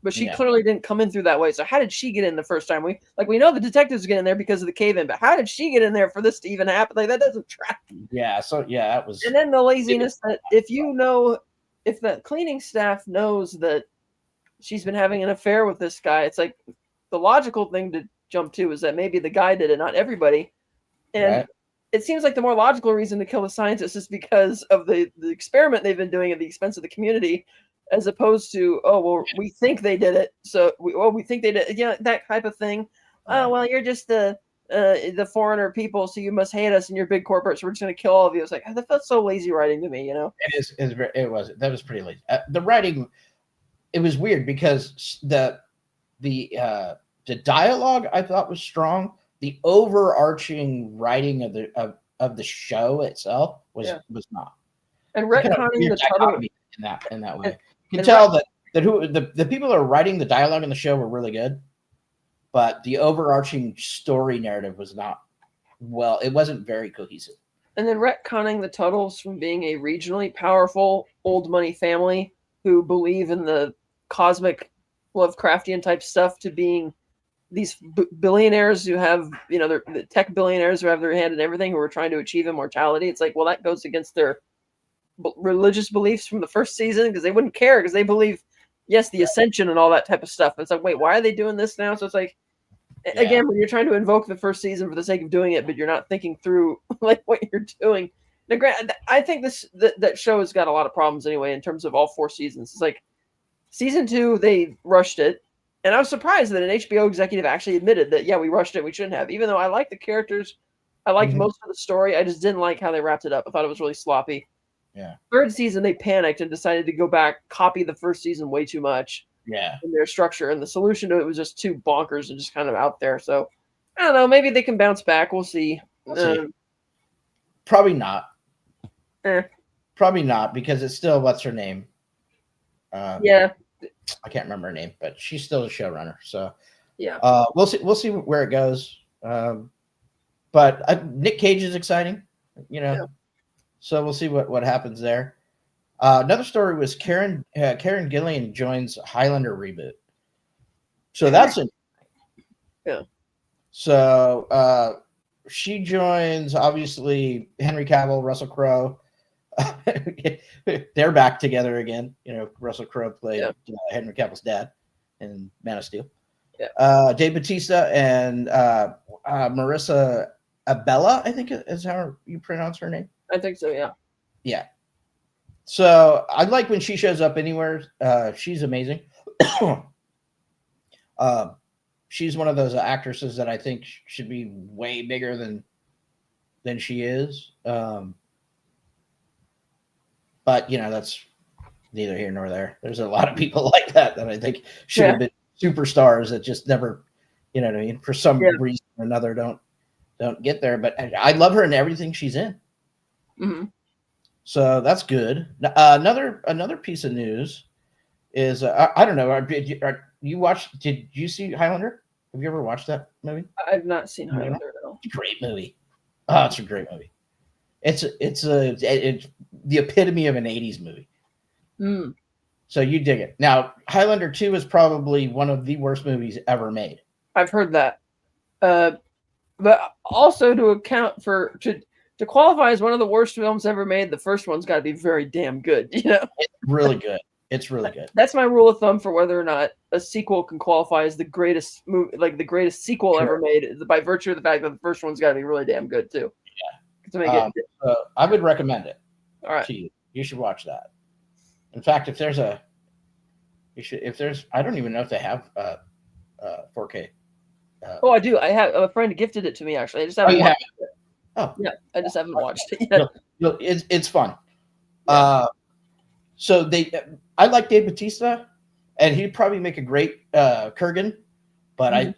Speaker 2: But she clearly didn't come in through that way. So how did she get in the first time? We know the detectives get in there because of the cave in, but how did she get in there for this to even happen? Like, that doesn't track.
Speaker 1: Yeah. So that was.
Speaker 2: And then the laziness that if the cleaning staff knows that she's been having an affair with this guy, it's like the logical thing to jump to is that maybe the guy did it, not everybody. And it seems like the more logical reason to kill the scientist is because of the experiment they've been doing at the expense of the community. As opposed to, we think they did it, so we think they did, that type of thing. Oh, well, you're just the foreigner people, so you must hate us, and you're big corporate, so we're just going to kill all of you. It's like, that felt so lazy writing to me,
Speaker 1: It was pretty lazy. The writing, it was weird because the dialogue I thought was strong. The overarching writing of the show itself was not.
Speaker 2: And retconning the title
Speaker 1: in that way. You can tell that who the people that are writing the dialogue in the show were really good, but the overarching story narrative was not it wasn't very cohesive.
Speaker 2: And then retconning the Tuttles from being a regionally powerful old money family who believe in the cosmic Lovecraftian type stuff to being these billionaires who have, they're the tech billionaires who have their hand in everything, who are trying to achieve immortality. It's like, well, that goes against their religious beliefs from the first season, because they wouldn't care, because they believe the ascension and all that type of stuff. It's like, wait, why are they doing this now? So it's like, again, when you're trying to invoke the first season for the sake of doing it, but you're not thinking through like what you're doing. Now, I think that show has got a lot of problems anyway in terms of all 4 seasons. It's like season 2 they rushed it, and I was surprised that an HBO executive actually admitted that we rushed it, we shouldn't have, even though I liked the characters, I liked most of the story, I just didn't like how they wrapped it up. I thought it was really sloppy.
Speaker 1: Yeah.
Speaker 2: 3rd season, they panicked and decided to go back, copy the first season way too much.
Speaker 1: Yeah.
Speaker 2: In their structure, and the solution to it was just too bonkers and just kind of out there. So I don't know. Maybe they can bounce back. We'll see.
Speaker 1: Probably not. Probably not, because it's still what's her name. I can't remember her name, but she's still a showrunner. So we'll see. We'll see where it goes. But Nick Cage is exciting. So we'll see what happens there. Another story was Karen Gillan joins Highlander reboot. So that's it.
Speaker 2: Yeah.
Speaker 1: So she joins, obviously, Henry Cavill, Russell Crowe. They're back together again. Russell Crowe played Henry Cavill's dad in Man of Steel.
Speaker 2: Yeah.
Speaker 1: Dave Bautista and Marissa Abella, I think is how you pronounce her name.
Speaker 2: I think so, yeah.
Speaker 1: Yeah. So I like when she shows up anywhere. She's amazing. She's one of those actresses that I think should be way bigger than she is. But that's neither here nor there. There's a lot of people like that I think should have been superstars that just never, for some reason or another don't get there. But I love her in everything she's in.
Speaker 2: Mm-hmm.
Speaker 1: So that's good. Another piece of news is I don't know. Did you see Highlander? Have you ever watched that movie?
Speaker 2: I've not seen Highlander at all.
Speaker 1: It's a great movie. Oh, it's a great movie. It's the epitome of an 80s movie.
Speaker 2: Mm.
Speaker 1: So you dig it. Now, Highlander 2 is probably one of the worst movies ever made.
Speaker 2: I've heard that. But also to qualify as one of the worst films ever made, the first one's got to be very damn good.
Speaker 1: It's really good. It's really good.
Speaker 2: That's my rule of thumb for whether or not a sequel can qualify as the greatest movie, like the greatest sequel ever made, by virtue of the fact that the first one's got to be really damn good too.
Speaker 1: Yeah.
Speaker 2: To make it.
Speaker 1: I would recommend it.
Speaker 2: All right.
Speaker 1: To you. You should watch that. In fact, if there's I don't even know if they have 4K.
Speaker 2: Oh, I do. I have a friend gifted it to me actually. I just haven't watched it.
Speaker 1: Oh,
Speaker 2: yeah. I just haven't watched it yet.
Speaker 1: It's fun.
Speaker 2: Yeah.
Speaker 1: So I like Dave Bautista, and he'd probably make a great Kurgan. But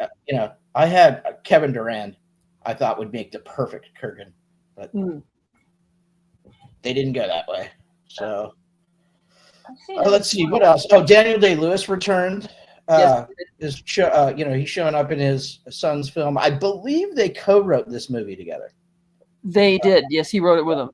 Speaker 1: I had Kevin Durand. I thought would make the perfect Kurgan, but they didn't go that way. So let's see what else. Oh, Daniel Day-Lewis returned.
Speaker 2: Yes.
Speaker 1: He's showing up in his son's film. I believe they co-wrote this movie together.
Speaker 2: They did. Yes, he wrote it with him.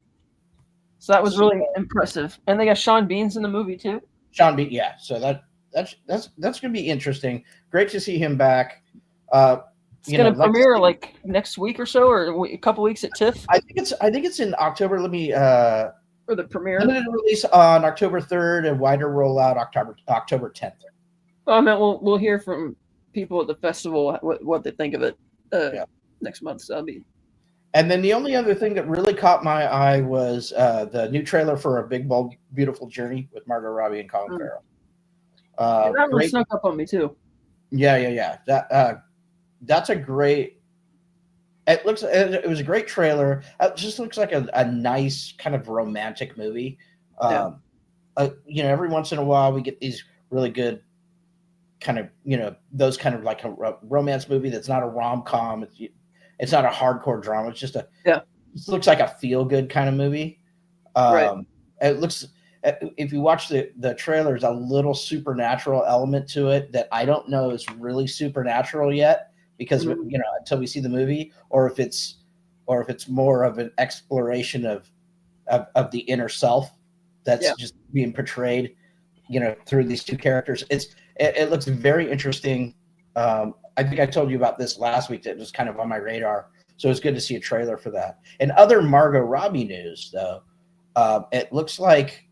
Speaker 2: So that was really impressive. And they got Sean Bean's in the movie too.
Speaker 1: Sean Bean, yeah. So that's going to be interesting. Great to see him back.
Speaker 2: It's going to premiere like next week or so, or a couple weeks at TIFF.
Speaker 1: I think it's in October. Let me
Speaker 2: for the premiere.
Speaker 1: Limited release on October 3rd and wider rollout October 10th.
Speaker 2: Well, I mean, we'll hear from people at the festival what they think of it next month. So that'll be.
Speaker 1: And then the only other thing that really caught my eye was the new trailer for A Big Bold Beautiful Journey with Margot Robbie and Colin Farrell.
Speaker 2: That one snuck up on me too.
Speaker 1: Yeah. That's a great. It was a great trailer. It just looks like a nice kind of romantic movie. Every once in a while we get these really good kind of those kind of like a romance movie that's not a rom-com. It's not a hardcore drama. It's just it looks like a feel-good kind of movie.
Speaker 2: Right.
Speaker 1: It looks, if you watch the trailer, there's a little supernatural element to it that I don't know is really supernatural yet, because until we see the movie, or if it's more of an exploration of the inner self that's just being portrayed, through these two characters. It looks very interesting. I think I told you about this last week. That was kind of on my radar, so it's good to see a trailer for that. And other Margot Robbie news, though, it looks like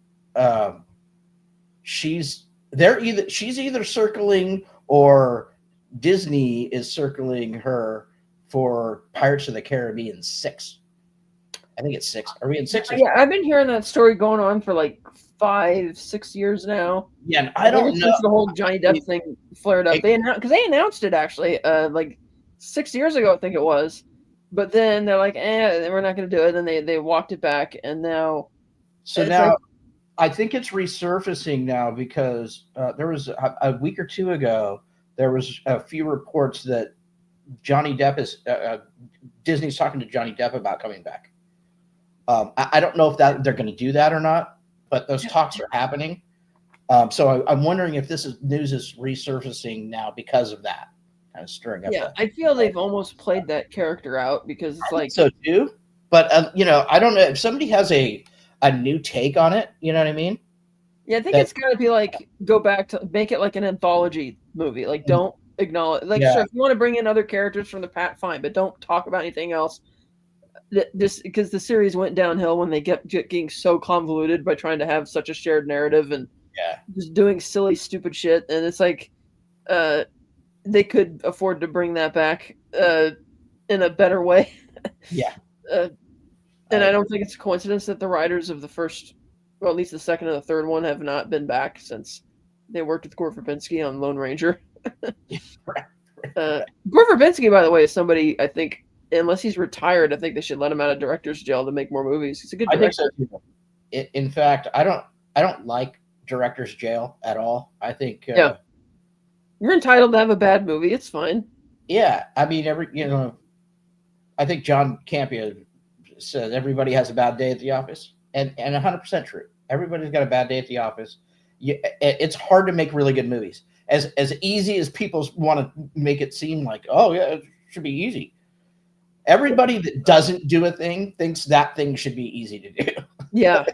Speaker 1: she's either circling, or Disney is circling her for Pirates of the Caribbean 6. I think it's 6. Are we in 6?
Speaker 2: Yeah, I've been hearing that story going on for like 5-6 years now.
Speaker 1: Yeah, and I don't know.
Speaker 2: Since the whole Johnny Depp thing flared up, they announced it actually like 6 years ago, I think it was. But then they're like, we're not going to do it. And then they walked it back, and now.
Speaker 1: So now, I think it's resurfacing now because there was a week or two ago, there was a few reports that Johnny Depp is Disney's talking to Johnny Depp about coming back. I don't know if they're going to do that or not, but those talks are happening. So I'm wondering if news is resurfacing now because of that, kind of stirring up.
Speaker 2: Yeah, I feel they've almost played that character out, because it's like
Speaker 1: so too. But I don't know if somebody has a new take on it. You know what I mean?
Speaker 2: Yeah, I think it's got to be like, go back to make it like an anthology movie. Like, don't acknowledge. Like, sure, if you want to bring in other characters from the past, fine, but don't talk about anything else. Because the series went downhill when they kept getting so convoluted by trying to have such a shared narrative and just doing silly, stupid shit. And it's like they could afford to bring that back in a better way.
Speaker 1: Yeah.
Speaker 2: And I don't think it's a coincidence that the writers of the first, well, at least the second and the third one, have not been back since they worked with Gore Verbinski on Lone Ranger. Gore Verbinski, by the way, is somebody, I think, unless he's retired, I think they should let him out of director's jail to make more movies. He's a good director.
Speaker 1: I think so too. In fact, I don't like director's jail at all. I think
Speaker 2: you're entitled to have a bad movie. It's fine.
Speaker 1: Yeah, I mean, I think John Campea says everybody has a bad day at the office, and 100% true. Everybody's got a bad day at the office. It's hard to make really good movies. As easy as people want to make it seem like, oh yeah, it should be easy. Everybody that doesn't do a thing thinks that thing should be easy to do.
Speaker 2: Yeah.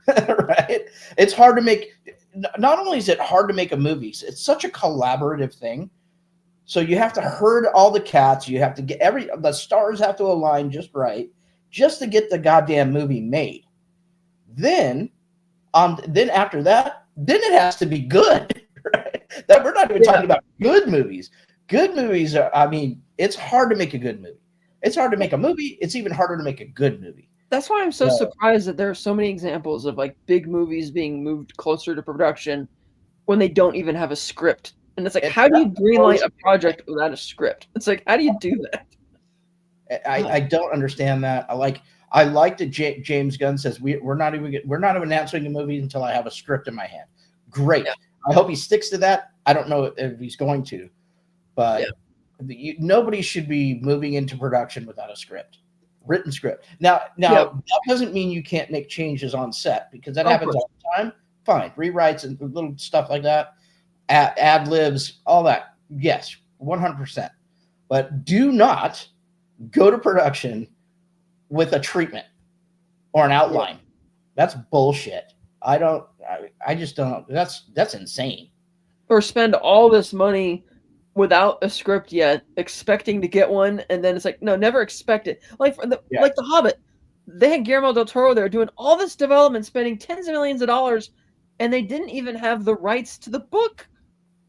Speaker 1: Right? It's hard to make. Not only is it hard to make a movie, it's such a collaborative thing. So you have to herd all the cats. You have to get the stars have to align just right, just to get the goddamn movie made. Then after that, then it has to be good. Right? That we're not even talking about good movies. Good movies are, I mean, it's hard to make a good movie. It's hard to make a movie. It's even harder to make a good movie.
Speaker 2: That's why I'm so surprised that there are so many examples of like big movies being moved closer to production when they don't even have a script. And it's like, how do you greenlight a project without a script? It's like, how do you do that?
Speaker 1: I don't understand that. I like that James Gunn says we're not even announcing a movie until I have a script in my hand. Great. Yeah. I hope he sticks to that. I don't know if he's going to, but nobody should be moving into production without a written script. Now that doesn't mean you can't make changes on set, because that happens all the time. Fine, rewrites and little stuff like that, ad libs, all that. Yes, 100%. But do not go to production with a treatment or an outline. Yeah. That's bullshit. I just don't. That's insane.
Speaker 2: Or spend all this money without a script yet, expecting to get one, and then it's like, no, never expect it. Like like The Hobbit, they had Guillermo del Toro there doing all this development, spending tens of millions of dollars, and they didn't even have the rights to the book.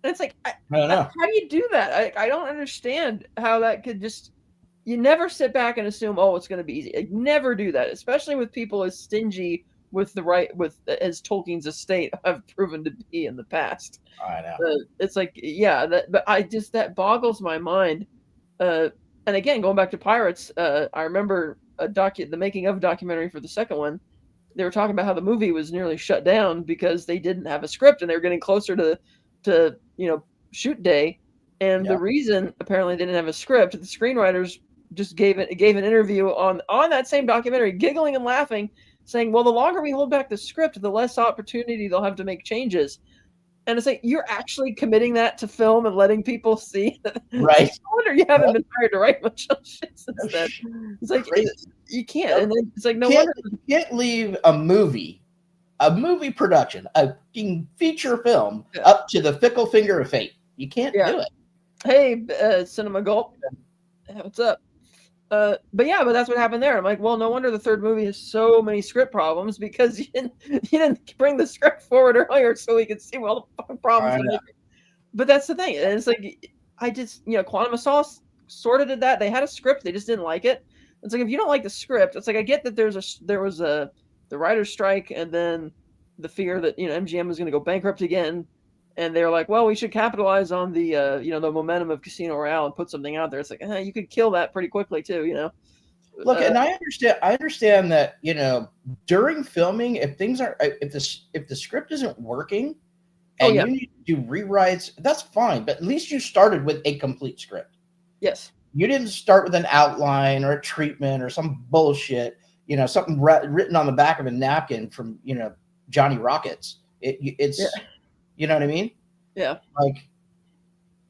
Speaker 2: And it's like, I don't know. How do you do that? I don't understand how that could just. You never sit back and assume, oh, it's going to be easy. Like, never do that, especially with people as stingy with as Tolkien's estate have proven to be in the past.
Speaker 1: I know.
Speaker 2: It's like, but that boggles my mind. And again, going back to Pirates, I remember the making of documentary for the second one. They were talking about how the movie was nearly shut down because they didn't have a script, and they were getting closer to shoot day. And the reason apparently they didn't have a script, the screenwriters just gave an interview on that same documentary, giggling and laughing, saying, well, the longer we hold back the script, the less opportunity they'll have to make changes. And it's like, you're actually committing that to film and letting people see.
Speaker 1: Right.
Speaker 2: No wonder you haven't been hired to write much shit since then. It's like, you can't. And then it's like, no wonder.
Speaker 1: You can't leave a movie production, a feature film, up to the fickle finger of fate. You can't do it.
Speaker 2: Hey, Cinema Gulp. What's up? But that's what happened there. I'm like, well, no wonder the third movie has so many script problems, because you didn't bring the script forward earlier so we could see all the fucking problems. But that's the thing. And it's like, I just, Quantum of Solace sort of did that. They had a script, they just didn't like it. It's like, if you don't like the script, it's like, I get that there was the writer's strike, and then the fear that MGM was going to go bankrupt again. And they're like, well, we should capitalize on the the momentum of Casino Royale and put something out there. It's like, you could kill that pretty quickly too,
Speaker 1: Look, and I understand that, during filming, if the script isn't working and you need to do rewrites, that's fine. But at least you started with a complete script.
Speaker 2: Yes.
Speaker 1: You didn't start with an outline or a treatment or some bullshit, something written on the back of a napkin from, Johnny Rockets. It's. You know what I mean?
Speaker 2: Yeah.
Speaker 1: Like,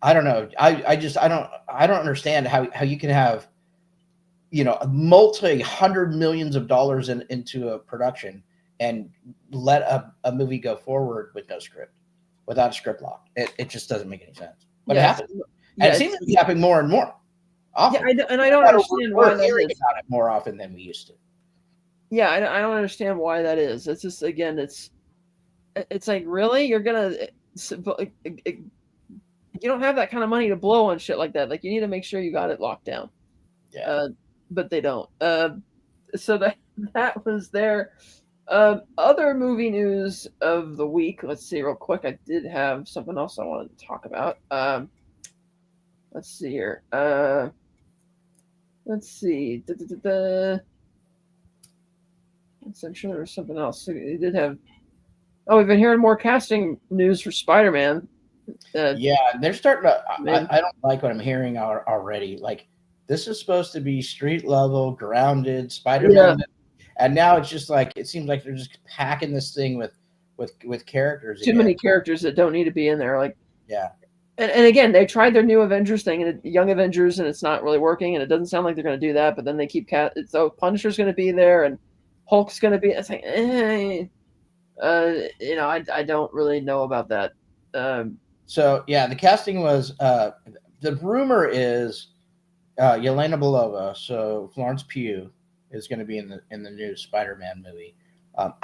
Speaker 1: I don't know. I don't understand how you can have, multi-hundred millions of dollars into a production and let a movie go forward with no script, without a script lock. It just doesn't make any sense. But it happens. And it seems to be happening more and more often.
Speaker 2: Yeah, I don't understand why that is.
Speaker 1: About it more often than we used to.
Speaker 2: Yeah, I don't understand why that is. It's just, again, it's like, really? You're gonna, you don't have that kind of money to blow on shit like that. Like, you need to make sure you got it locked down.
Speaker 1: Yeah.
Speaker 2: But they don't. So that was their other movie news of the week. Let's see real quick. I did have something else I wanted to talk about. Let's see here. Let's see. I'm sure there was something else. They did have. Oh, we've been hearing more casting news for Spider-Man.
Speaker 1: They're starting to. I don't like what I'm hearing already. Like, this is supposed to be street level, grounded Spider-Man, and now it's just like, it seems like they're just packing this thing with characters.
Speaker 2: Too many characters that don't need to be in there. Like,
Speaker 1: yeah.
Speaker 2: And again, they tried their new Avengers thing, and Young Avengers, and it's not really working, and it doesn't sound like they're going to do that. But then they keep so Punisher's going to be there, and Hulk's going to be. It's like, I don't really know about that.
Speaker 1: So the casting was. The rumor is Yelena Belova, so Florence Pugh, is going to be in the new Spider-Man movie.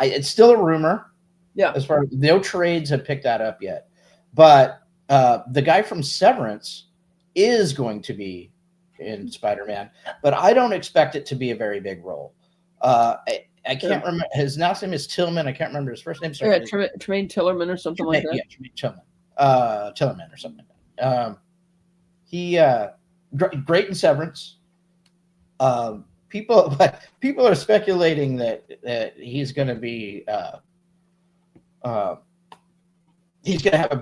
Speaker 1: It's still a rumor.
Speaker 2: Yeah.
Speaker 1: As far as no trades have picked that up yet, but the guy from Severance is going to be in Spider-Man, but I don't expect it to be a very big role. I can't remember his last name is Tillman. I can't remember his first name.
Speaker 2: Yeah, Tremaine Tillerman or something like that.
Speaker 1: Yeah, Tremaine Tillerman or something like that. He great in Severance. People are speculating that he's going to be he's going to have a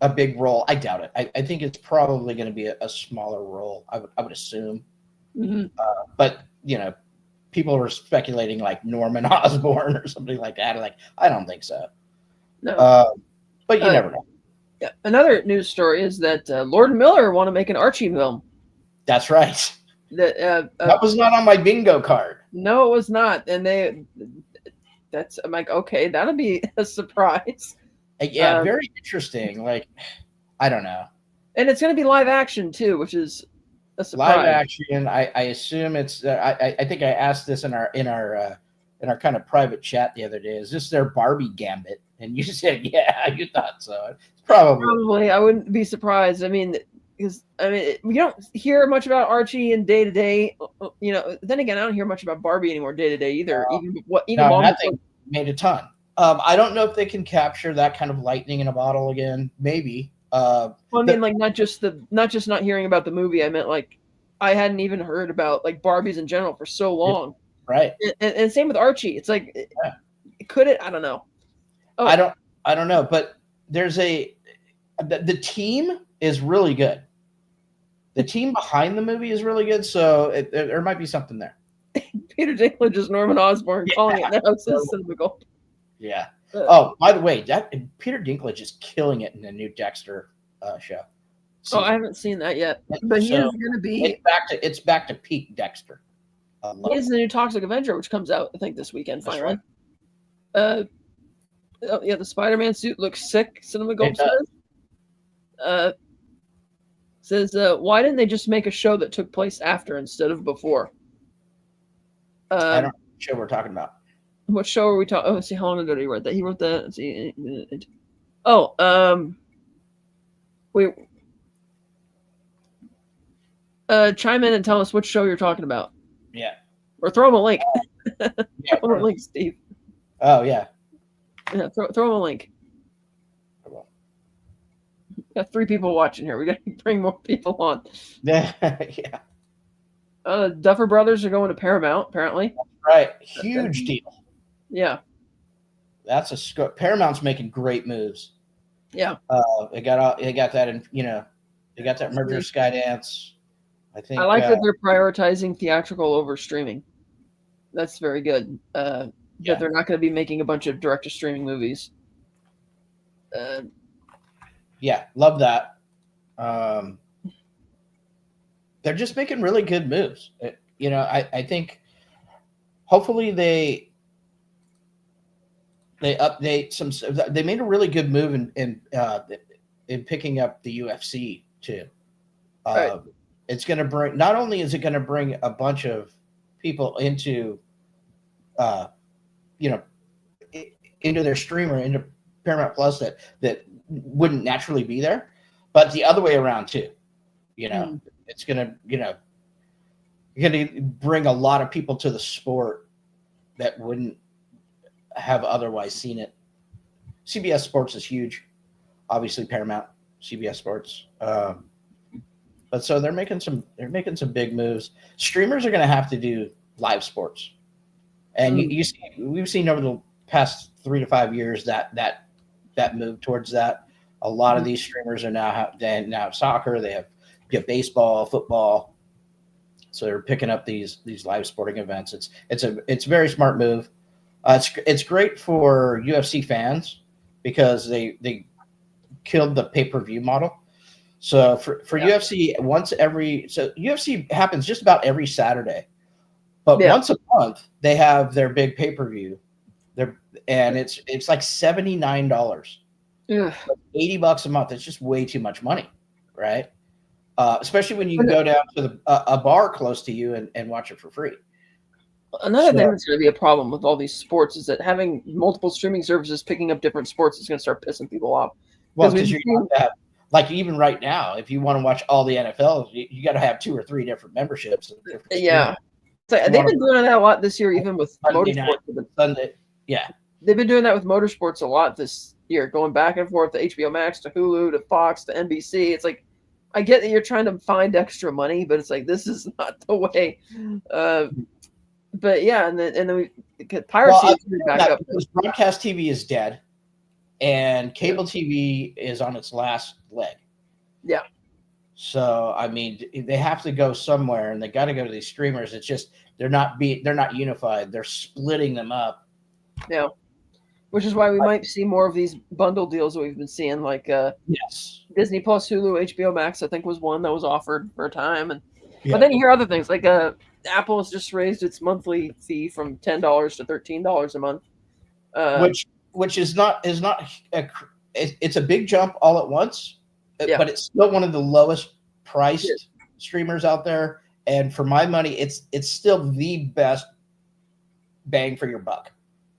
Speaker 1: big role. I doubt it. I think it's probably going to be a smaller role. I would assume.
Speaker 2: Mm-hmm.
Speaker 1: But people were speculating like Norman Osborn or something like that. Like, I don't think so.
Speaker 2: No.
Speaker 1: But you never know.
Speaker 2: Yeah. Another news story is that Lord and Miller want to make an Archie film.
Speaker 1: That's right.
Speaker 2: That
Speaker 1: was not on my bingo card.
Speaker 2: No, it was not. And I'm like, okay, that'll be a surprise.
Speaker 1: Yeah, very interesting. Like, I don't know.
Speaker 2: And it's going to be live action too, which is a surprise.
Speaker 1: Live action. I assume it's. I think I asked this in our kind of private chat the other day. Is this their Barbie Gambit? And you said, yeah, you thought so. It's probably.
Speaker 2: I wouldn't be surprised. I mean, because we don't hear much about Archie in day to day. Then again, I don't hear much about Barbie anymore day to day either.
Speaker 1: That thing made a ton. I don't know if they can capture that kind of lightning in a bottle again. Maybe.
Speaker 2: Well, I mean, like not just not hearing about the movie. I meant like I hadn't even heard about like Barbies in general for so long.
Speaker 1: Right.
Speaker 2: And same with Archie. It's like, could it? I don't know.
Speaker 1: Oh. I don't know, but there's the team is really good. The team behind the movie is really good, so there might be something there.
Speaker 2: Peter Dinklage is Norman Osborn calling it now. It's Cinema Gold.
Speaker 1: Yeah. Oh, by the way, Peter Dinklage is killing it in the new Dexter show.
Speaker 2: Oh, I haven't seen that yet, but he is going to be.
Speaker 1: It's back to peak Dexter.
Speaker 2: He is the new Toxic Avenger, which comes out I think this weekend finally. Right. The Spider-Man suit looks sick. Cinema Gold says. Why didn't they just make a show that took place after instead of before?
Speaker 1: I don't know what show we're talking about.
Speaker 2: What show are we talking? Oh, let's see, how long ago did he write that? He wrote that. Let's see. Chime in and tell us which show you're talking about.
Speaker 1: Yeah.
Speaker 2: Or throw him a link. Throw him a link, Steve.
Speaker 1: Oh yeah.
Speaker 2: Yeah, throw him a link. We got 3 people watching here. We got to bring more people on.
Speaker 1: Yeah.
Speaker 2: Duffer Brothers are going to Paramount, apparently.
Speaker 1: Right. Huge deal.
Speaker 2: Yeah.
Speaker 1: That's Paramount's making great moves.
Speaker 2: Yeah.
Speaker 1: They got that in, they got that merger Skydance.
Speaker 2: I like that they're prioritizing theatrical over streaming. That's very good. That they're not going to be making a bunch of direct-to-streaming movies.
Speaker 1: Yeah, love that. They're just making really good moves. I think hopefully they update some. They made a really good move in picking up the UFC too.
Speaker 2: Right.
Speaker 1: It's going to bring. Not only is it going to bring a bunch of people into their streamer, into Paramount Plus that wouldn't naturally be there, but the other way around too. It's gonna you're gonna bring a lot of people to the sport that wouldn't have otherwise seen it. CBS Sports is huge, obviously Paramount, CBS Sports. But so they're making some big moves. Streamers are going to have to do live sports, and we've seen over the past 3 to 5 years that move towards that. A lot of these streamers are now have soccer. They have baseball, football. So they're picking up these live sporting events. It's a very smart move. It's great for UFC fans because they killed the pay-per-view model. So for UFC, UFC happens just about every Saturday, but once a month they have their big pay-per-view. And it's like $79, $80 a month. It's just way too much money, right? Especially when you can go down to a bar close to you and watch it for free.
Speaker 2: Another thing that's going to be a problem with all these sports is that having multiple streaming services picking up different sports is going to start pissing people off.
Speaker 1: Well, because you have to have, like, even right now, if you want to watch all the NFL, you got to have 2 or 3 different memberships.
Speaker 2: Yeah. So they've been doing that a lot this year, even with motorsports.
Speaker 1: Sunday. Yeah.
Speaker 2: They've been doing that with motorsports a lot this year, going back and forth to HBO Max, to Hulu, to Fox, to NBC. It's like, I get that you're trying to find extra money, but it's like, this is not the way. But yeah, and then we piracy back up.
Speaker 1: Because broadcast TV is dead, and cable TV is on its last leg.
Speaker 2: Yeah.
Speaker 1: So I mean, they have to go somewhere, and they got to go to these streamers. It's just they're not unified. They're splitting them up.
Speaker 2: Yeah. Which is why we might see more of these bundle deals that we've been seeing, like
Speaker 1: yes,
Speaker 2: Disney Plus, Hulu, HBO Max. I think was one that was offered for a time, but then you hear other things like Apple has just raised its monthly fee from $10 to $13 a month,
Speaker 1: which is not it's a big jump all at once, but it's still one of the lowest priced streamers out there. And for my money, it's still the best bang for your buck.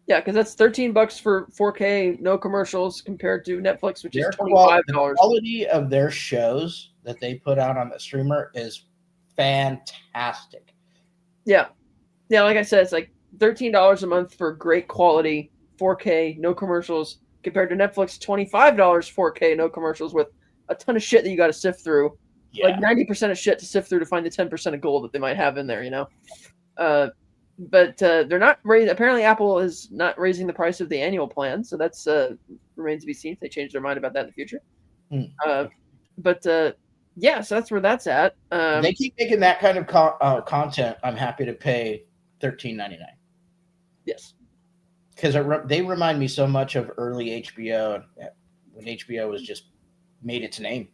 Speaker 2: Yeah, because that's $13 for 4K, no commercials, compared to Netflix, which is $25.
Speaker 1: The quality of their shows that they put out on the streamer is fantastic.
Speaker 2: Yeah. Like I said, it's like $13 a month for great quality 4K, no commercials, compared to Netflix, $25 4K, no commercials, with a ton of shit that you got to sift through. Yeah. Like 90% of shit to sift through to find the 10% of gold that they might have in there, But they're not raising. Apparently, Apple is not raising the price of the annual plan, so that's remains to be seen if they change their mind about that in the future. Yeah, so that's where that's at.
Speaker 1: They keep making that kind of content. I'm happy to pay $13.99.
Speaker 2: Yes,
Speaker 1: because they remind me so much of early HBO when HBO was just made its name.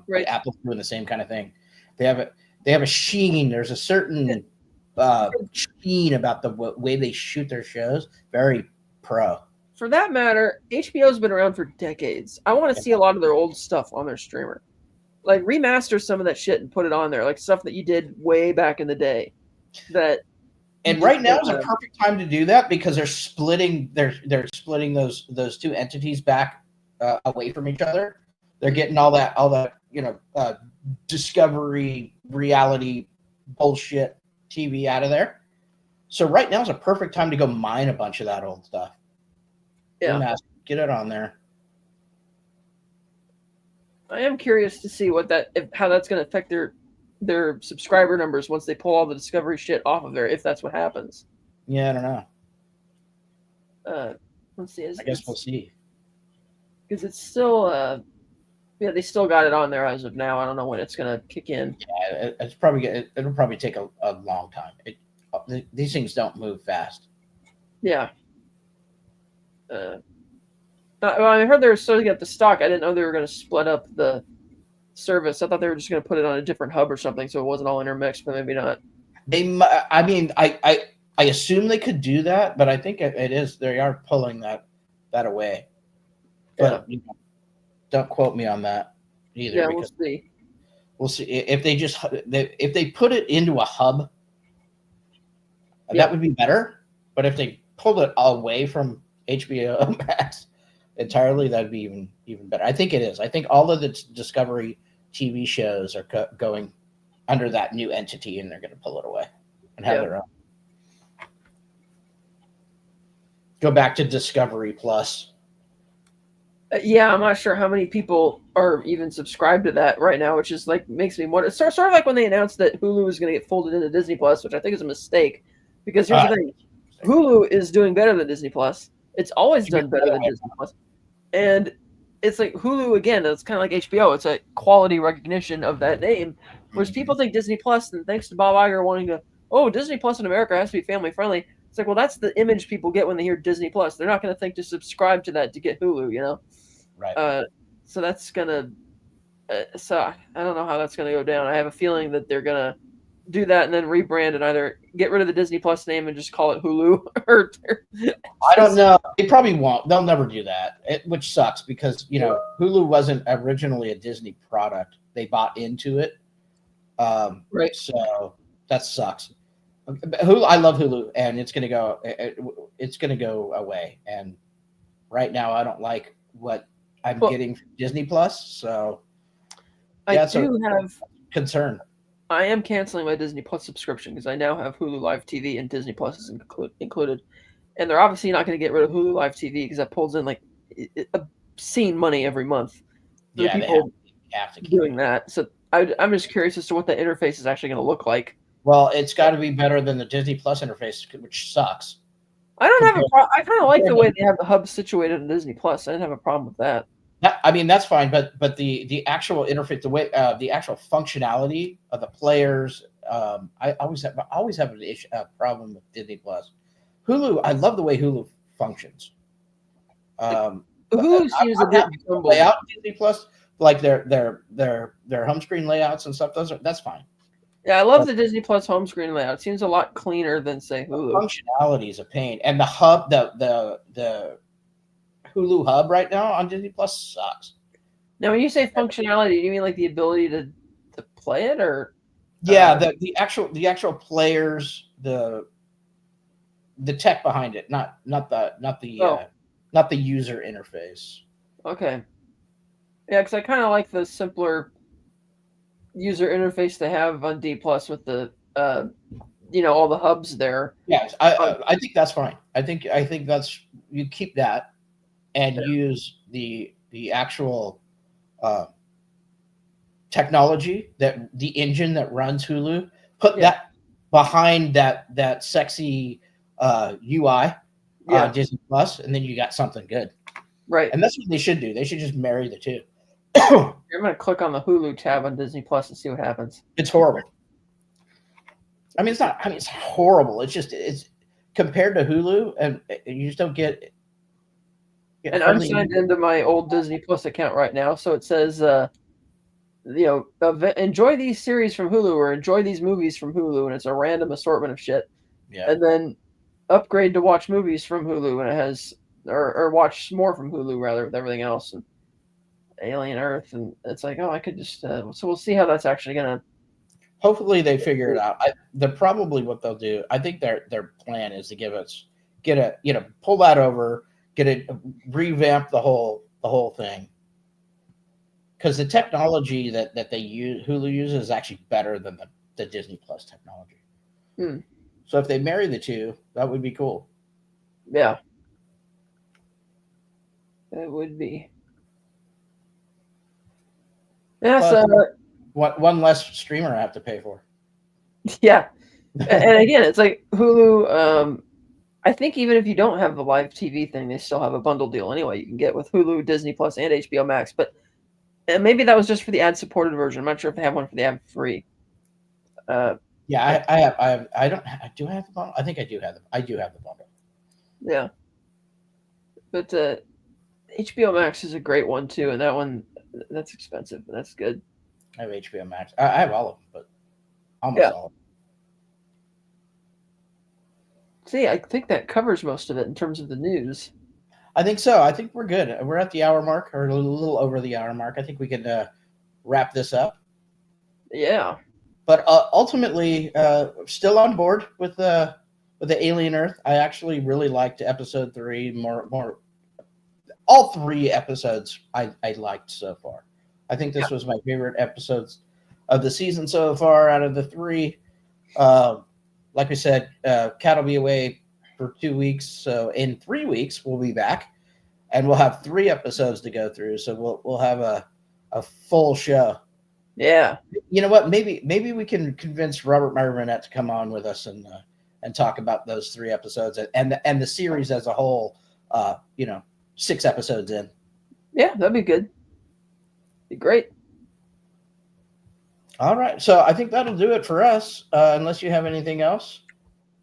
Speaker 1: Right. Apple's doing the same kind of thing. They have a sheen. There's a certain sheen about the way they shoot their shows. Very pro.
Speaker 2: For that matter, HBO's been around for decades. I want to see a lot of their old stuff on their streamer. Like, remaster some of that shit and put it on there, like stuff that you did way back in the day.
Speaker 1: And right now is a perfect time to do that because they're splitting those two entities back away from each other. They're getting all that Discovery reality bullshit TV out of there. So right now is a perfect time to go mine a bunch of that old stuff. Yeah, get it on there.
Speaker 2: I am curious to see how that's going to affect their subscriber numbers once they pull all the Discovery shit off of there, if that's what happens.
Speaker 1: Yeah, I don't
Speaker 2: know. Let's see.
Speaker 1: I guess we'll see.
Speaker 2: Because it's still, they still got it on there as of now. I don't know when it's going to kick in.
Speaker 1: Yeah, it'll probably take a long time. These things don't move fast.
Speaker 2: Yeah. I heard they were starting to get the stock. I didn't know they were going to split up the service. I thought they were just going to put it on a different hub or something, so it wasn't all intermixed, but maybe not.
Speaker 1: I assume they could do that, but I think it is. They are pulling that away. But don't quote me on that either.
Speaker 2: Yeah, we'll see.
Speaker 1: We'll see if they put it into a hub. That would be better. But if they pulled it away from HBO Max entirely, that'd be even better. I think it is. I think all of the Discovery TV shows are going under that new entity, and they're going to pull it away and have their own. Go back to Discovery Plus.
Speaker 2: I'm not sure how many people are even subscribed to that right now, which is makes me wonder. It's sort of like when they announced that Hulu was going to get folded into Disney Plus, which I think is a mistake. Because here's the thing: Hulu is doing better than Disney Plus. It's always done better than Disney Plus. And it's like Hulu, again, it's kind of like HBO. It's a quality recognition of that name. Whereas people think Disney Plus, and thanks to Bob Iger wanting to, Disney Plus in America has to be family friendly. It's like, well, that's the image people get when they hear Disney Plus. They're not going to think to subscribe to that to get Hulu,
Speaker 1: Right.
Speaker 2: So that's going to, so I don't know how that's going to go down. I have a feeling that they're going to do that and then rebrand and either get rid of the Disney Plus name and just call it Hulu.
Speaker 1: I don't know. They probably won't. They'll never do that, which sucks because, Hulu wasn't originally a Disney product. They bought into it. Right. So that sucks. Hulu, I love Hulu, and it's gonna go. It's gonna go away. And right now, I don't like what I'm
Speaker 2: Well,
Speaker 1: getting from Disney Plus. So
Speaker 2: I
Speaker 1: yeah, it's a
Speaker 2: do have.
Speaker 1: concern.
Speaker 2: I am canceling my Disney Plus subscription because I now have Hulu Live TV and Disney Plus is included, and they're obviously not going to get rid of Hulu Live TV because that pulls in like obscene money every month for the
Speaker 1: Yeah,
Speaker 2: people
Speaker 1: have to keep
Speaker 2: doing
Speaker 1: it.
Speaker 2: that. So I'm just curious as to what the interface is actually going to look like.
Speaker 1: Well, it's got to be better than the Disney Plus interface, which sucks.
Speaker 2: I don't have a
Speaker 1: Compared,
Speaker 2: problem. I kind of like the
Speaker 1: compared
Speaker 2: way they have the hub situated in Disney Plus. I didn't have a problem with that.
Speaker 1: I mean, that's fine, but the actual interface, the way the actual functionality of the players, I always have an issue, a problem with Disney Plus. Hulu, I love the way Hulu functions.
Speaker 2: Hulu seems a
Speaker 1: I'm
Speaker 2: bit
Speaker 1: happy with the
Speaker 2: jumbled.
Speaker 1: layout of Disney Plus, like their home screen layouts and stuff. That's fine.
Speaker 2: Yeah, I love
Speaker 1: But
Speaker 2: the Disney Plus home screen layout. It seems a lot cleaner than say
Speaker 1: the
Speaker 2: Hulu.
Speaker 1: functionality is a pain, and the hub, the Hulu hub right now on Disney Plus sucks.
Speaker 2: Now, when you say functionality, do you mean like the ability to play it, or
Speaker 1: Yeah, the actual players, the tech behind it, not the user interface.
Speaker 2: Okay, yeah, because I kind of like the simpler user interface they have on D Plus with the all the hubs there.
Speaker 1: Yes, I think that's fine. I think that's, you keep that and use the actual technology, that the engine that runs Hulu. Put that behind that sexy UI Disney Plus, and then you got something good.
Speaker 2: Right.
Speaker 1: And that's what they should do. They should just marry the two.
Speaker 2: I'm going to click on the Hulu tab on Disney Plus and see what happens.
Speaker 1: It's horrible. I mean, it's not. I mean, it's horrible. It's compared to Hulu, and you just don't get.
Speaker 2: And I'm signed into my old Disney Plus account right now, so it says, enjoy these series from Hulu or enjoy these movies from Hulu, and it's a random assortment of shit.
Speaker 1: Yeah.
Speaker 2: And then upgrade to watch movies from Hulu, and it has or watch more from Hulu rather with everything else, and Alien Earth, and it's like, oh, I could just. So we'll see how that's actually gonna.
Speaker 1: Hopefully they figure it out. They're probably what they'll do. I think their plan is to pull that over, revamp the whole thing. Because the technology that they use, Hulu uses, is actually better than the Disney Plus technology. So if they marry the two, that would be cool.
Speaker 2: Yeah, it would be. Yeah,
Speaker 1: Plus,
Speaker 2: so
Speaker 1: one less streamer I have to pay for.
Speaker 2: Yeah, and again, it's like Hulu. I think even if you don't have the live TV thing, they still have a bundle deal anyway. You can get with Hulu, Disney Plus, and HBO Max. But maybe that was just for the ad-supported version. I'm not sure if they have one for the ad-free.
Speaker 1: Yeah, I have. I don't. Do I have the bundle? I think I do have them. I do have the bundle.
Speaker 2: Yeah, but HBO Max is a great one too, and that's expensive, but that's good.
Speaker 1: I have HBO Max. I have all of them, but almost all of them.
Speaker 2: See, I think that covers most of it in terms of the news.
Speaker 1: I think so. I think we're good. We're at the hour mark, or a little over the hour mark. I think we can wrap this up.
Speaker 2: Yeah.
Speaker 1: But ultimately, still on board with the Alien Earth. I actually really liked episode 3 more. All 3 episodes I liked so far. I think this was my favorite episodes of the season so far out of the 3. Like we said, Cat will be away for 2 weeks, so in 3 weeks we'll be back, and we'll have 3 episodes to go through. So we'll have a full show.
Speaker 2: Yeah.
Speaker 1: You know what? Maybe we can convince Robert Martinet to come on with us and talk about those 3 episodes and the series as a whole. 6 episodes in.
Speaker 2: Yeah, that'd be good. Be great.
Speaker 1: All right, so I think that'll do it for us. Unless you have anything else.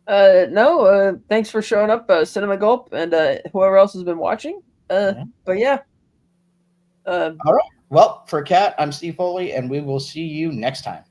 Speaker 2: No. Thanks for showing up, Cinema Gulp, and whoever else has been watching. But yeah.
Speaker 1: All right. Well, for Kat, I'm Steve Foley, and we will see you next time.